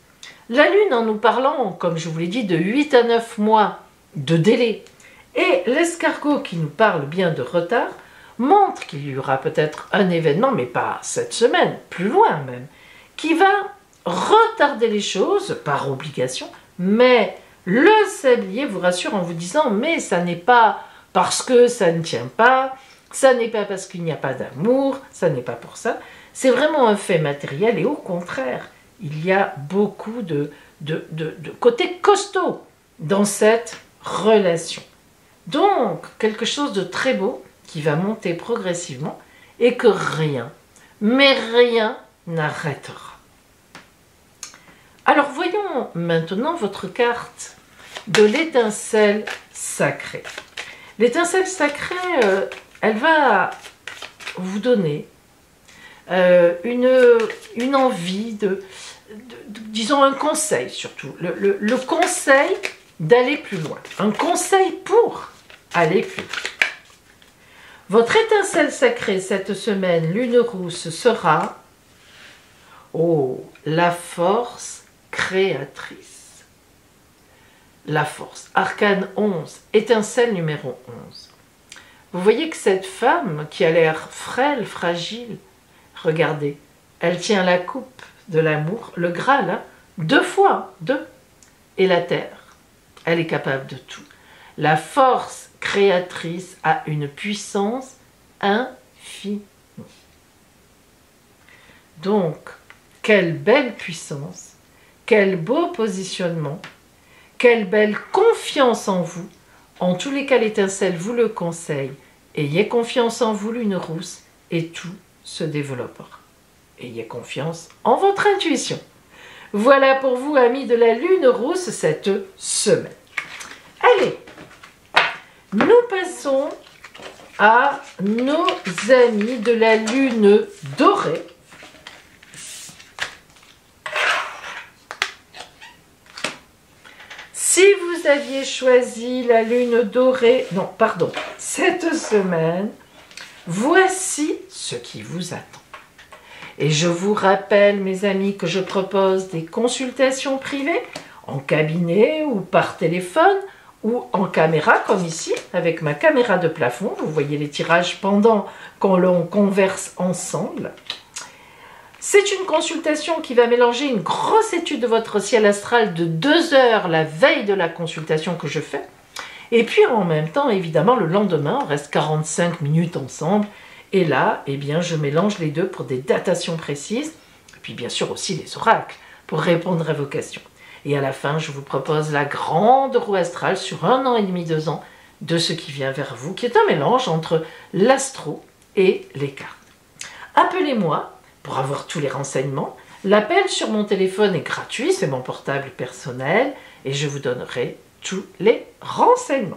La Lune, en nous parlant, comme je vous l'ai dit, de 8 à 9 mois de délai, et l'escargot qui nous parle bien de retard, montre qu'il y aura peut-être un événement, mais pas cette semaine, plus loin même, qui va retarder les choses par obligation, mais le sablier vous rassure en vous disant « mais ça n'est pas parce que ça ne tient pas, ça n'est pas parce qu'il n'y a pas d'amour, ça n'est pas pour ça ». C'est vraiment un fait matériel et au contraire, il y a beaucoup de côté costaud dans cette relation. Donc, quelque chose de très beau qui va monter progressivement et que rien, mais rien n'arrêtera. Alors, voyons maintenant votre carte de l'étincelle sacrée. L'étincelle sacrée, elle va vous donner une envie disons un conseil surtout, le conseil d'aller plus loin, un conseil pour aller plus loin. Votre étincelle sacrée cette semaine, lune rousse, sera la force créatrice. La force, arcane 11, étincelle numéro 11. Vous voyez que cette femme qui a l'air frêle, fragile, regardez, elle tient la coupe de l'amour, le Graal, hein, 2 fois, 2, et la terre. Elle est capable de tout. La force créatrice a une puissance infinie. Donc, quelle belle puissance, quel beau positionnement, quelle belle confiance en vous. En tous les cas, l'étincelle vous le conseille. Ayez confiance en vous, lune rousse, et tout se développera. Ayez confiance en votre intuition. Voilà pour vous, amis de la lune rousse, cette semaine. Allez, nous passons à nos amis de la lune dorée. Si vous aviez choisi la lune dorée, non, pardon, cette semaine, voici ce qui vous attend. Et je vous rappelle, mes amis, que je propose des consultations privées en cabinet ou par téléphone ou en caméra, comme ici, avec ma caméra de plafond. Vous voyez les tirages pendant qu'on converse ensemble. C'est une consultation qui va mélanger une grosse étude de votre ciel astral de 2 heures la veille de la consultation que je fais. Et puis en même temps, évidemment, le lendemain, on reste 45 minutes ensemble. Et là, eh bien, je mélange les deux pour des datations précises. Et puis bien sûr aussi les oracles pour répondre à vos questions. Et à la fin, je vous propose la grande roue astrale sur 1 an et demi, 2 ans de ce qui vient vers vous, qui est un mélange entre l'astro et les cartes. Appelez-moi pour avoir tous les renseignements. L'appel sur mon téléphone est gratuit, c'est mon portable personnel et je vous donnerai tous les renseignements.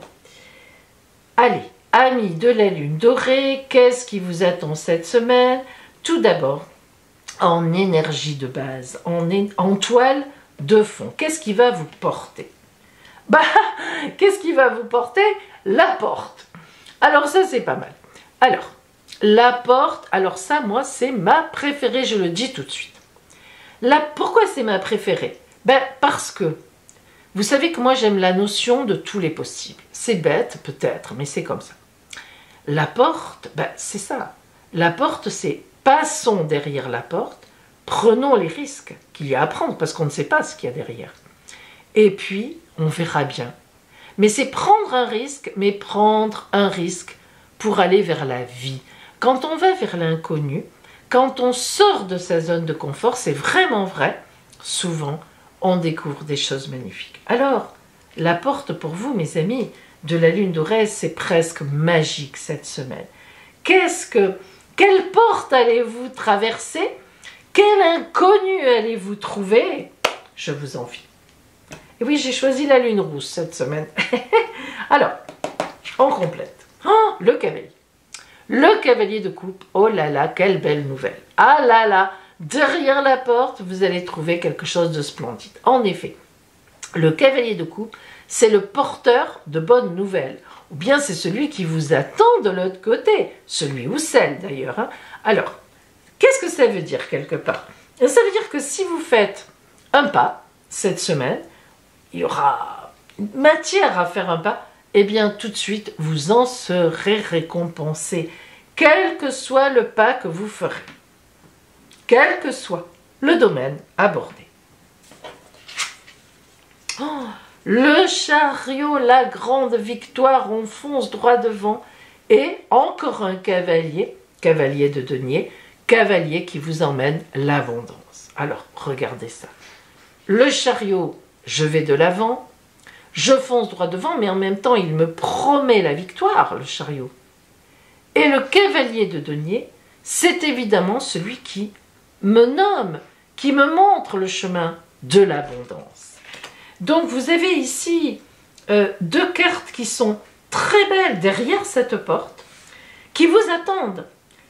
Allez, amis de la lune dorée, qu'est-ce qui vous attend cette semaine? Tout d'abord, en énergie de base, en toile de fond, qu'est-ce qui va vous porter? Qu'est-ce qui va vous porter? La porte. Alors ça, c'est pas mal. Alors, la porte, alors ça, moi, c'est ma préférée, je le dis tout de suite. Pourquoi c'est ma préférée? Parce que, vous savez que moi, j'aime la notion de tous les possibles. C'est bête, peut-être, mais c'est comme ça. La porte, c'est ça. La porte, c'est passons derrière la porte, prenons les risques qu'il y a à prendre, parce qu'on ne sait pas ce qu'il y a derrière. Et puis, on verra bien. Mais c'est prendre un risque, mais prendre un risque pour aller vers la vie. Quand on va vers l'inconnu, quand on sort de sa zone de confort, c'est vraiment vrai, souvent, on découvre des choses magnifiques. Alors, la porte pour vous, mes amis, de la lune dorée, c'est presque magique cette semaine. Quelle porte allez-vous traverser? Quel inconnu allez-vous trouver? Je vous envie. Et oui, j'ai choisi la lune rousse cette semaine. Alors, on complète. Oh, le cavalier. Le cavalier de coupe, oh là là, quelle belle nouvelle. Ah là là, derrière la porte, vous allez trouver quelque chose de splendide. En effet, le cavalier de coupe, c'est le porteur de bonnes nouvelles. Ou bien c'est celui qui vous attend de l'autre côté. Celui ou celle d'ailleurs. Hein. Alors, qu'est-ce que ça veut dire quelque part? Ça veut dire que si vous faites un pas cette semaine, il y aura matière à faire un pas, eh bien tout de suite vous en serez récompensé, quel que soit le pas que vous ferez, quel que soit le domaine abordé. Oh, le chariot, la grande victoire, on fonce droit devant, et encore un cavalier, cavalier de denier, cavalier qui vous emmène l'abondance. Alors, regardez ça. Le chariot, je vais de l'avant, je fonce droit devant, mais en même temps, il me promet la victoire, le chariot. Et le cavalier de denier, c'est évidemment celui qui me nomme, qui me montre le chemin de l'abondance. Donc, vous avez ici 2 cartes qui sont très belles derrière cette porte, qui vous attendent,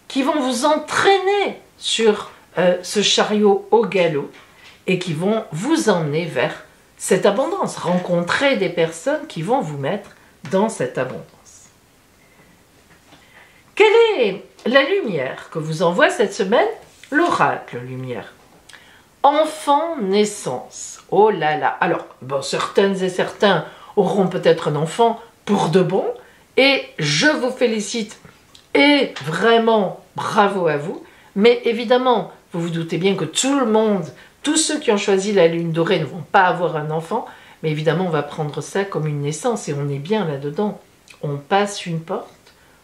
qui vont vous entraîner sur ce chariot au galop et qui vont vous emmener vers cette abondance. Rencontrer des personnes qui vont vous mettre dans cette abondance. Quelle est la lumière que vous envoie cette semaine? L'oracle lumière. Enfant naissance. Oh là là. Alors, bon, certaines et certains auront peut-être un enfant pour de bon. Et je vous félicite. Et vraiment, bravo à vous. Mais évidemment, vous vous doutez bien que tout le monde, tous ceux qui ont choisi la lune dorée ne vont pas avoir un enfant. Mais évidemment, on va prendre ça comme une naissance. Et on est bien là-dedans. On passe une porte.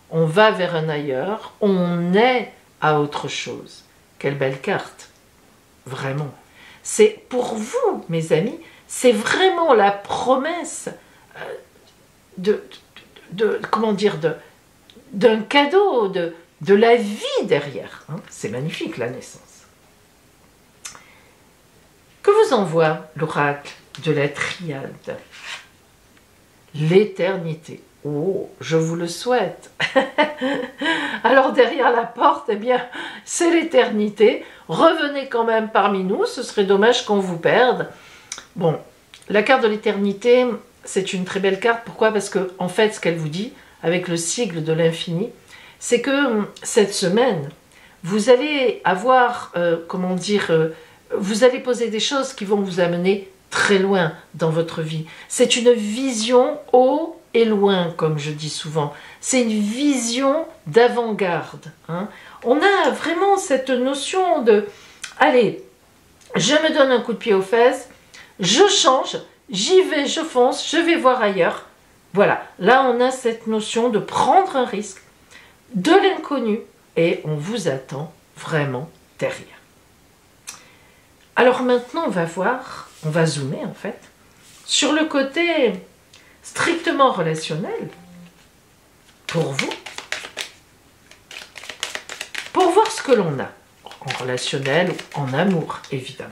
On va vers un ailleurs. On est à autre chose. Quelle belle carte. Vraiment. C'est pour vous, mes amis, c'est vraiment la promesse comment dire, d'un cadeau, de la vie derrière. Hein. C'est magnifique, la naissance. Que vous envoie l'oracle de la triade? L'éternité. Oh, je vous le souhaite. Alors derrière la porte, eh bien, c'est l'éternité. Revenez quand même parmi nous, ce serait dommage qu'on vous perde. Bon, la carte de l'éternité, c'est une très belle carte. Pourquoi? Parce que, en fait, ce qu'elle vous dit, avec le sigle de l'infini, c'est que cette semaine, vous allez avoir, comment dire, vous allez poser des choses qui vont vous amener très loin dans votre vie. C'est une vision haut et loin, comme je dis souvent. C'est une vision d'avant-garde. Hein. On a vraiment cette notion de « Allez, je me donne un coup de pied aux fesses, je change, j'y vais, je fonce, je vais voir ailleurs. » Voilà, là on a cette notion de prendre un risque, de l'inconnu, et on vous attend vraiment derrière. Alors maintenant, on va voir, on va zoomer en fait, sur le côté strictement relationnel, pour vous, pour voir ce que l'on a, en relationnel ou en amour, évidemment.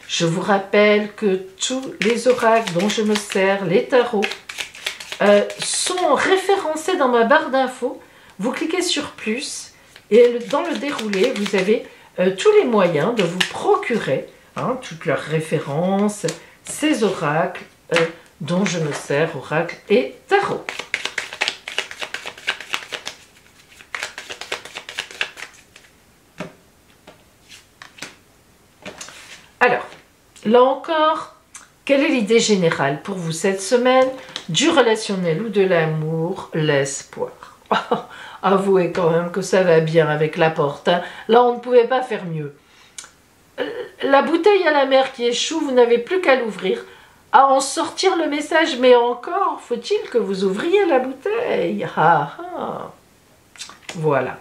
Je vous rappelle que tous les oracles dont je me sers, les tarots, sont référencés dans ma barre d'infos. Vous cliquez sur plus et dans le déroulé, vous avez tous les moyens de vous procurer toutes leurs références, ces oracles dont je me sers, oracles et tarot. Alors, là encore, quelle est l'idée générale pour vous cette semaine du relationnel ou de l'amour, l'espoir? Avouez quand même que ça va bien avec la porte. Hein. Là, on ne pouvait pas faire mieux. La bouteille à la mer qui échoue, vous n'avez plus qu'à l'ouvrir, à en sortir le message. Mais encore, faut-il que vous ouvriez la bouteille. Ah, ah. Voilà.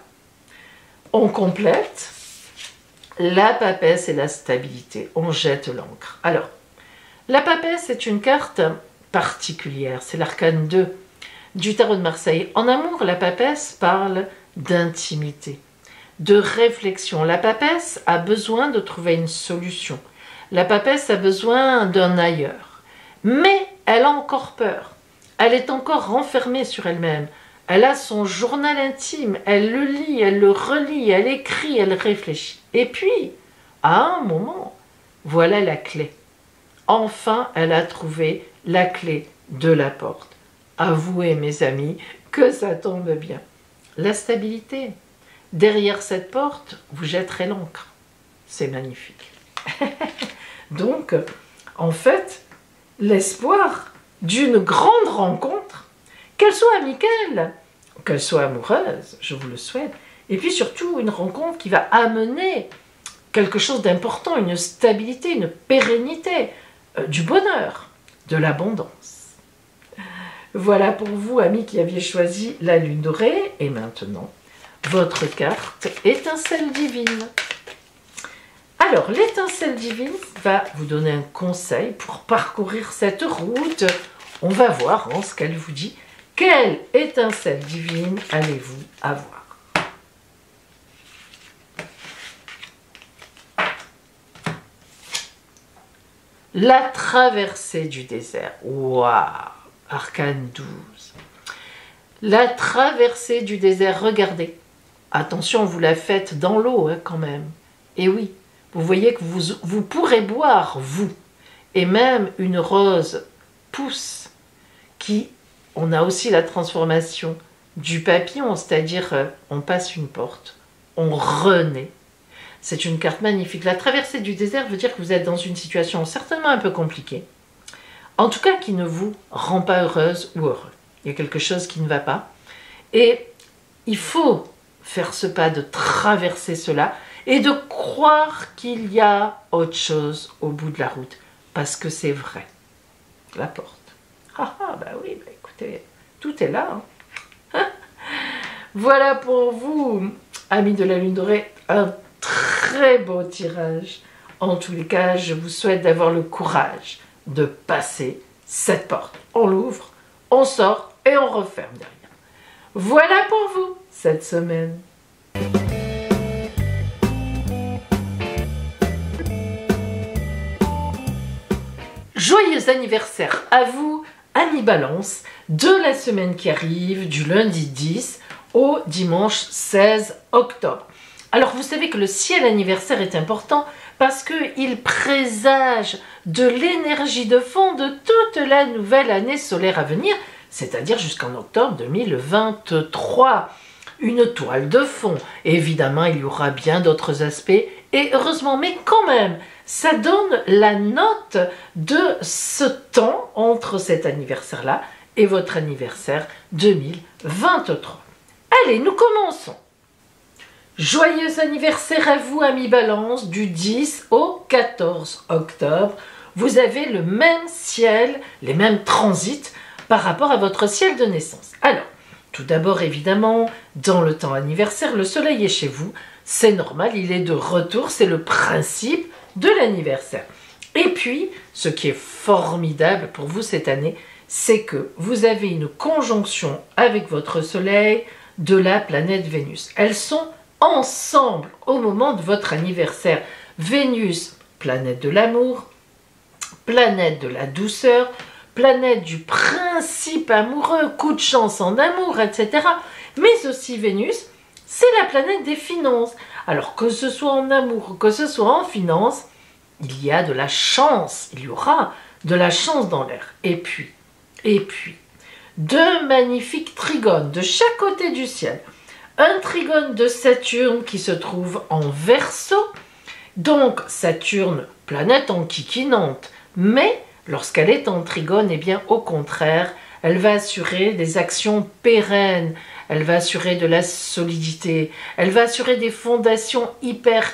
On complète. La papesse et la stabilité. On jette l'encre. Alors, la papesse est une carte particulière. C'est l'arcane 2 du tarot de Marseille. En amour, la papesse parle d'intimité, de réflexion. La papesse a besoin de trouver une solution. La papesse a besoin d'un ailleurs. Mais elle a encore peur. Elle est encore renfermée sur elle-même. Elle a son journal intime. Elle le lit, elle le relit, elle écrit, elle réfléchit. Et puis, à un moment, voilà la clé. Enfin, elle a trouvé la clé de la porte. Avouez, mes amis, que ça tombe bien. La stabilité. Derrière cette porte, vous jetterez l'encre. C'est magnifique. Donc, en fait, l'espoir d'une grande rencontre, qu'elle soit amicale, qu'elle soit amoureuse, je vous le souhaite, et puis surtout une rencontre qui va amener quelque chose d'important, une stabilité, une pérennité, du bonheur, de l'abondance. Voilà pour vous, amis qui aviez choisi la lune dorée. Et maintenant, votre carte étincelle divine. Alors, l'étincelle divine va vous donner un conseil pour parcourir cette route. On va voir ce qu'elle vous dit. Quelle étincelle divine allez-vous avoir? La traversée du désert. Waouh! Arcane 12. La traversée du désert, regardez. Attention, vous la faites dans l'eau quand même. Et oui, vous voyez que vous pourrez boire, vous. Et même une rose pousse, on a aussi la transformation du papillon, c'est-à-dire on passe une porte, on renaît. C'est une carte magnifique. La traversée du désert veut dire que vous êtes dans une situation certainement un peu compliquée, en tout cas qui ne vous rend pas heureuse ou heureux. Il y a quelque chose qui ne va pas. Et il faut faire ce pas de traverser cela et de croire qu'il y a autre chose au bout de la route. Parce que c'est vrai. La porte. Ah ah, bah oui, bah écoutez, tout est là. Hein. Voilà pour vous, amis de la Lune dorée, un très beau tirage. En tous les cas, je vous souhaite d'avoir le courage de passer cette porte. On l'ouvre, on sort et on referme derrière. Voilà pour vous cette semaine. Joyeux anniversaire à vous, amis Balance, de la semaine qui arrive, du lundi 10 au dimanche 16 octobre. Alors vous savez que le ciel anniversaire est important parce qu'il présage de l'énergie de fond de toute la nouvelle année solaire à venir, c'est-à-dire jusqu'en octobre 2023. Une toile de fond. Évidemment, il y aura bien d'autres aspects, et heureusement, mais quand même, ça donne la note de ce temps entre cet anniversaire-là et votre anniversaire 2023. Allez, nous commençons. Joyeux anniversaire à vous, amis Balance, du 10 au 14 octobre. Vous avez le même ciel, les mêmes transits par rapport à votre ciel de naissance. Alors, tout d'abord, évidemment, dans le temps anniversaire, le soleil est chez vous. C'est normal, il est de retour, c'est le principe de l'anniversaire. Et puis, ce qui est formidable pour vous cette année, c'est que vous avez une conjonction avec votre soleil de la planète Vénus. Elles sont ensemble au moment de votre anniversaire. Vénus, planète de l'amour, planète de la douceur, planète du principe amoureux, coup de chance en amour, etc. Mais aussi Vénus, c'est la planète des finances. Alors que ce soit en amour, que ce soit en finance, il y a de la chance, il y aura de la chance dans l'air. Et puis, deux magnifiques trigones de chaque côté du ciel. Un trigone de Saturne qui se trouve en Verseau. Donc Saturne, planète enquiquinante, mais lorsqu'elle est en trigone, eh bien au contraire, elle va assurer des actions pérennes, elle va assurer de la solidité, elle va assurer des fondations hyper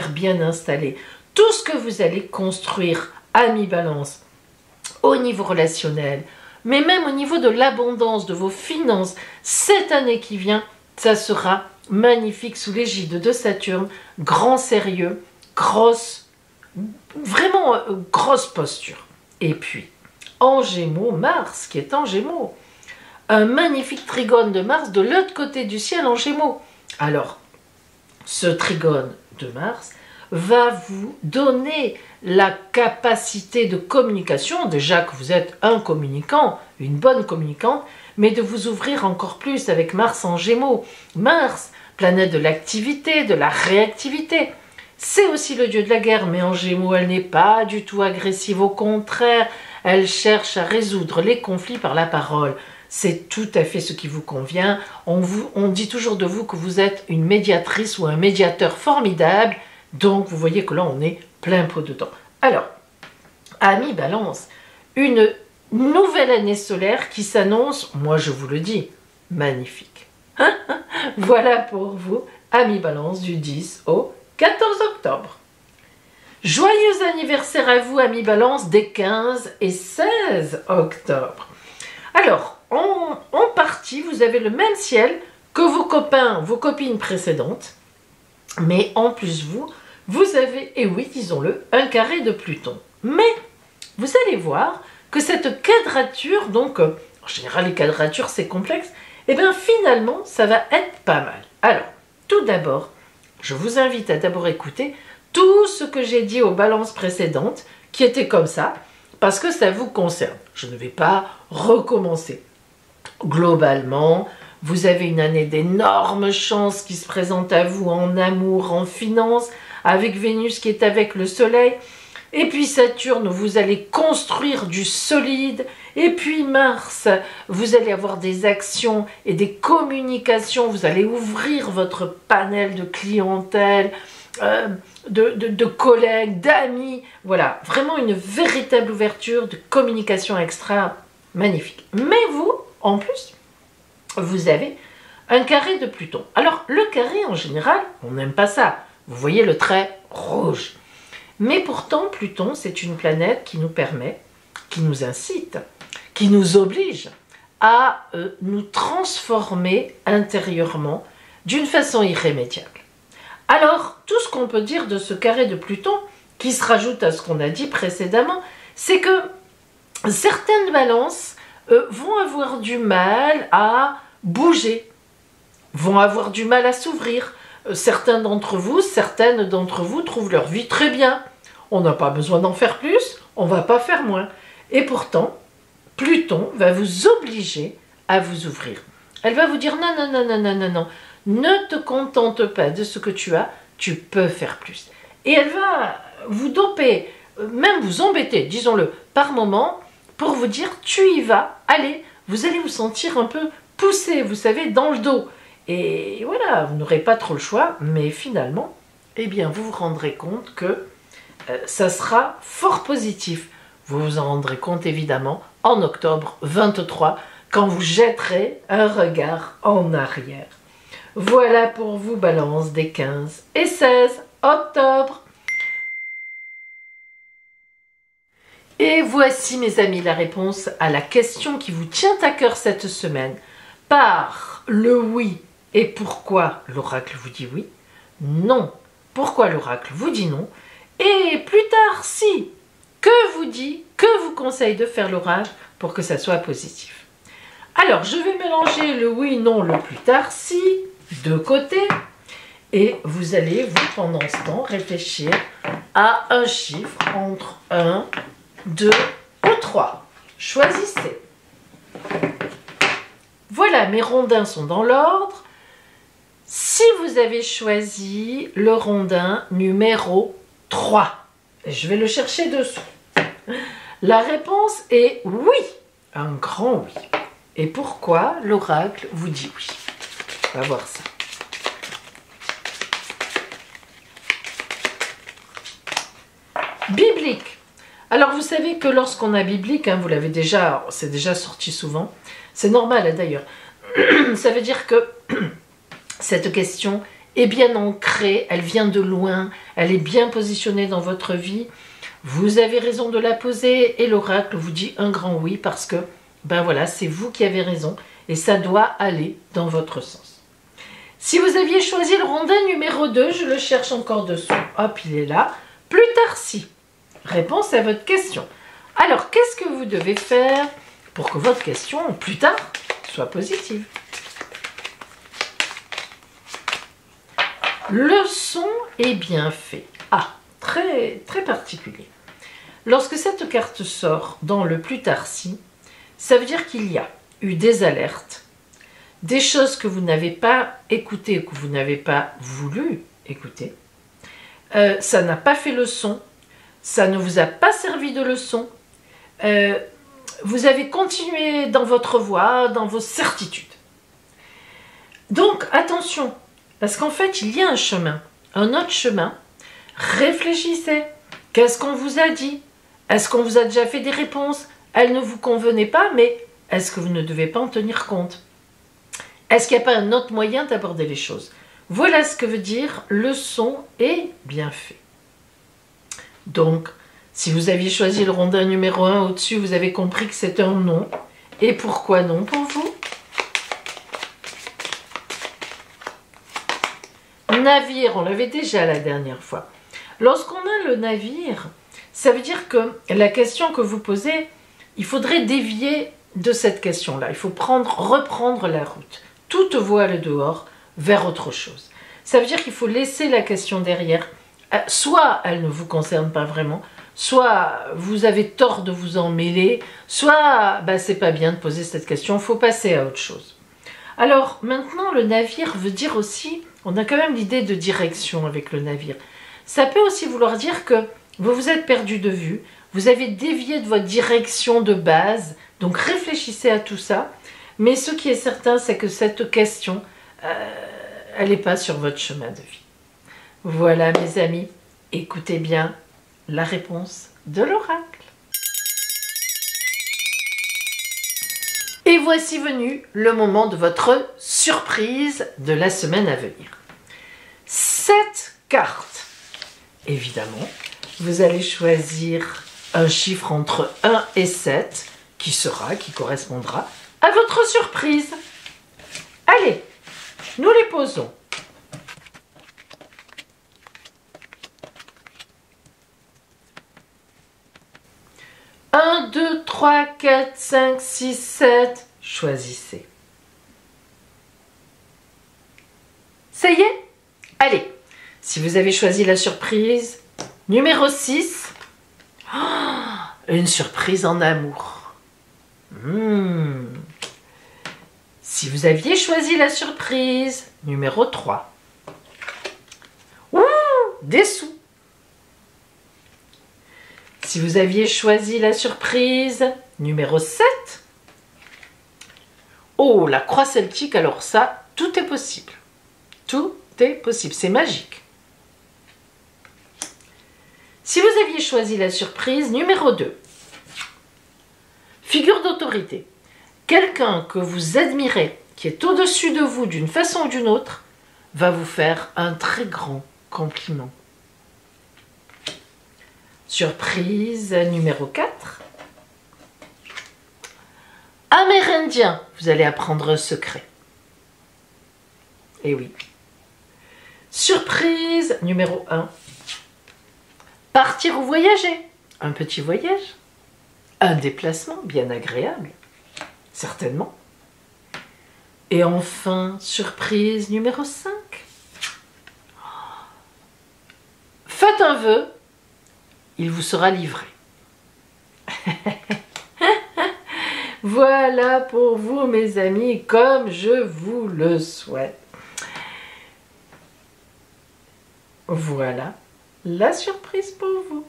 bien installées. Tout ce que vous allez construire, amis Balance, au niveau relationnel, mais même au niveau de l'abondance, de vos finances, cette année qui vient, ça sera magnifique sous l'égide de Saturne, grand sérieux, vraiment grosse posture. Et puis, en Gémeaux, Mars, qui est en Gémeaux, un magnifique trigone de Mars de l'autre côté du ciel en Gémeaux. Alors, ce trigone de Mars va vous donner la capacité de communication, déjà que vous êtes un communicant, une bonne communicante, mais de vous ouvrir encore plus avec Mars en Gémeaux. Mars, planète de l'activité, de la réactivité. C'est aussi le dieu de la guerre, mais en Gémeaux, elle n'est pas du tout agressive. Au contraire, elle cherche à résoudre les conflits par la parole. C'est tout à fait ce qui vous convient. On dit toujours de vous que vous êtes une médiatrice ou un médiateur formidable. Donc, vous voyez que là, on est plein pot dedans. Alors, amis Balance, une nouvelle année solaire qui s'annonce, moi je vous le dis, magnifique. Voilà pour vous, amis Balance, du 10 au 14 octobre. Joyeux anniversaire à vous, amis Balance, des 15 et 16 octobre. Alors, en partie, vous avez le même ciel que vos copains, vos copines précédentes, mais en plus vous avez, et oui, disons-le, un carré de Pluton. Mais, vous allez voir que cette quadrature, donc, en général les quadratures c'est complexe, et bien finalement ça va être pas mal. Alors, tout d'abord, je vous invite à d'abord écouter tout ce que j'ai dit aux balances précédentes, qui étaient comme ça, parce que ça vous concerne. Je ne vais pas recommencer. Globalement, vous avez une année d'énormes chances qui se présente à vous en amour, en finance, avec Vénus qui est avec le Soleil. Et puis Saturne, vous allez construire du solide. Et puis Mars, vous allez avoir des actions et des communications. Vous allez ouvrir votre panel de clientèle, de collègues, d'amis. Voilà, vraiment une véritable ouverture de communication extra magnifique. Mais vous, en plus, vous avez un carré de Pluton. Alors, le carré, en général, on n'aime pas ça. Vous voyez le trait rouge. Mais pourtant, Pluton, c'est une planète qui nous permet, qui nous incite, qui nous oblige à nous transformer intérieurement d'une façon irrémédiable. Alors, tout ce qu'on peut dire de ce carré de Pluton, qui se rajoute à ce qu'on a dit précédemment, c'est que certaines balances vont avoir du mal à bouger, vont avoir du mal à s'ouvrir. Certaines d'entre vous trouvent leur vie très bien. On n'a pas besoin d'en faire plus, on ne va pas faire moins. Et pourtant, Pluton va vous obliger à vous ouvrir. Elle va vous dire non, non, non, non, non, non, non. Ne te contente pas de ce que tu as, tu peux faire plus. Et elle va vous doper, même vous embêter, disons-le, par moment, pour vous dire tu y vas, allez, vous allez vous sentir un peu poussé, vous savez, dans le dos. Et voilà, vous n'aurez pas trop le choix, mais finalement, eh bien, vous vous rendrez compte que ça sera fort positif. Vous vous en rendrez compte évidemment en octobre 23, quand vous jetterez un regard en arrière. Voilà pour vous, Balance, des 15 et 16 octobre. Et voici, mes amis, la réponse à la question qui vous tient à cœur cette semaine. Par le oui et pourquoi l'oracle vous dit oui, non, pourquoi l'oracle vous dit non, et plus tard, si, que vous dit, que vous conseille de faire l'oracle pour que ça soit positif. Alors, je vais mélanger le oui, non, le plus tard, si, de côté, et vous allez, vous, pendant ce temps, réfléchir à un chiffre entre 1, 2 ou 3. Choisissez. Voilà, mes rondins sont dans l'ordre. Si vous avez choisi le rondin numéro 3, je vais le chercher dessous. La réponse est oui, un grand oui. Et pourquoi l'oracle vous dit oui? On va voir ça. Biblique. Alors vous savez que lorsqu'on a biblique, vous l'avez déjà, c'est déjà sorti souvent, c'est normal d'ailleurs, ça veut dire que cette question est bien ancrée, elle vient de loin, elle est bien positionnée dans votre vie, vous avez raison de la poser et l'oracle vous dit un grand oui parce que, ben voilà, c'est vous qui avez raison et ça doit aller dans votre sens. Si vous aviez choisi le rondin numéro 2, je le cherche encore dessous, hop, il est là, plus tard si. Réponse à votre question. Alors, qu'est-ce que vous devez faire pour que votre question, plus tard, soit positive? Le son est bien fait. Ah, très, très particulier. Lorsque cette carte sort dans le plus tard si, ça veut dire qu'il y a eu des alertes, des choses que vous n'avez pas écoutées, que vous n'avez pas voulu écouter. Ça n'a pas fait le son. Ça ne vous a pas servi de leçon. Vous avez continué dans votre voie, dans vos certitudes. Donc, attention, parce qu'en fait, il y a un chemin, un autre chemin. Réfléchissez. Qu'est-ce qu'on vous a dit? Est-ce qu'on vous a déjà fait des réponses? Elles ne vous convenaient pas, mais est-ce que vous ne devez pas en tenir compte? Est-ce qu'il n'y a pas un autre moyen d'aborder les choses? Voilà ce que veut dire le son est bien fait. Donc, si vous aviez choisi le rondin numéro 1 au-dessus, vous avez compris que c'est un non. Et pourquoi non pour vous? Navire, on l'avait déjà la dernière fois. Lorsqu'on a le navire, ça veut dire que la question que vous posez, il faudrait dévier de cette question-là. Il faut reprendre la route. Toute voile dehors vers autre chose. Ça veut dire qu'il faut laisser la question derrière. Soit elle ne vous concerne pas vraiment, soit vous avez tort de vous en mêler, soit c'est pas bien de poser cette question, il faut passer à autre chose. Alors maintenant, le navire veut dire aussi, on a quand même l'idée de direction avec le navire. Ça peut aussi vouloir dire que vous vous êtes perdu de vue, vous avez dévié de votre direction de base, donc réfléchissez à tout ça. Mais ce qui est certain, c'est que cette question, elle n'est pas sur votre chemin de vie. Voilà mes amis, écoutez bien la réponse de l'oracle. Et voici venu le moment de votre surprise de la semaine à venir. 7 cartes. Évidemment, vous allez choisir un chiffre entre 1 et 7 qui correspondra à votre surprise. Allez, nous les posons. 1, 2, 3, 4, 5, 6, 7. Choisissez. Ça y est? Allez, si vous avez choisi la surprise numéro 6, une surprise en amour. Si vous aviez choisi la surprise numéro 3, des sous. Si vous aviez choisi la surprise numéro 7, la croix celtique, alors ça, tout est possible. Tout est possible, c'est magique. Si vous aviez choisi la surprise numéro 2, figure d'autorité, quelqu'un que vous admirez, qui est au-dessus de vous d'une façon ou d'une autre, va vous faire un très grand compliment. Surprise numéro 4. Amérindien, vous allez apprendre un secret. Eh oui. Surprise numéro 1. Partir ou voyager. Un petit voyage. Un déplacement bien agréable. Certainement. Et enfin, surprise numéro 5. Faites un vœu. Il vous sera livré. Voilà pour vous mes amis, comme je vous le souhaite. Voilà la surprise pour vous.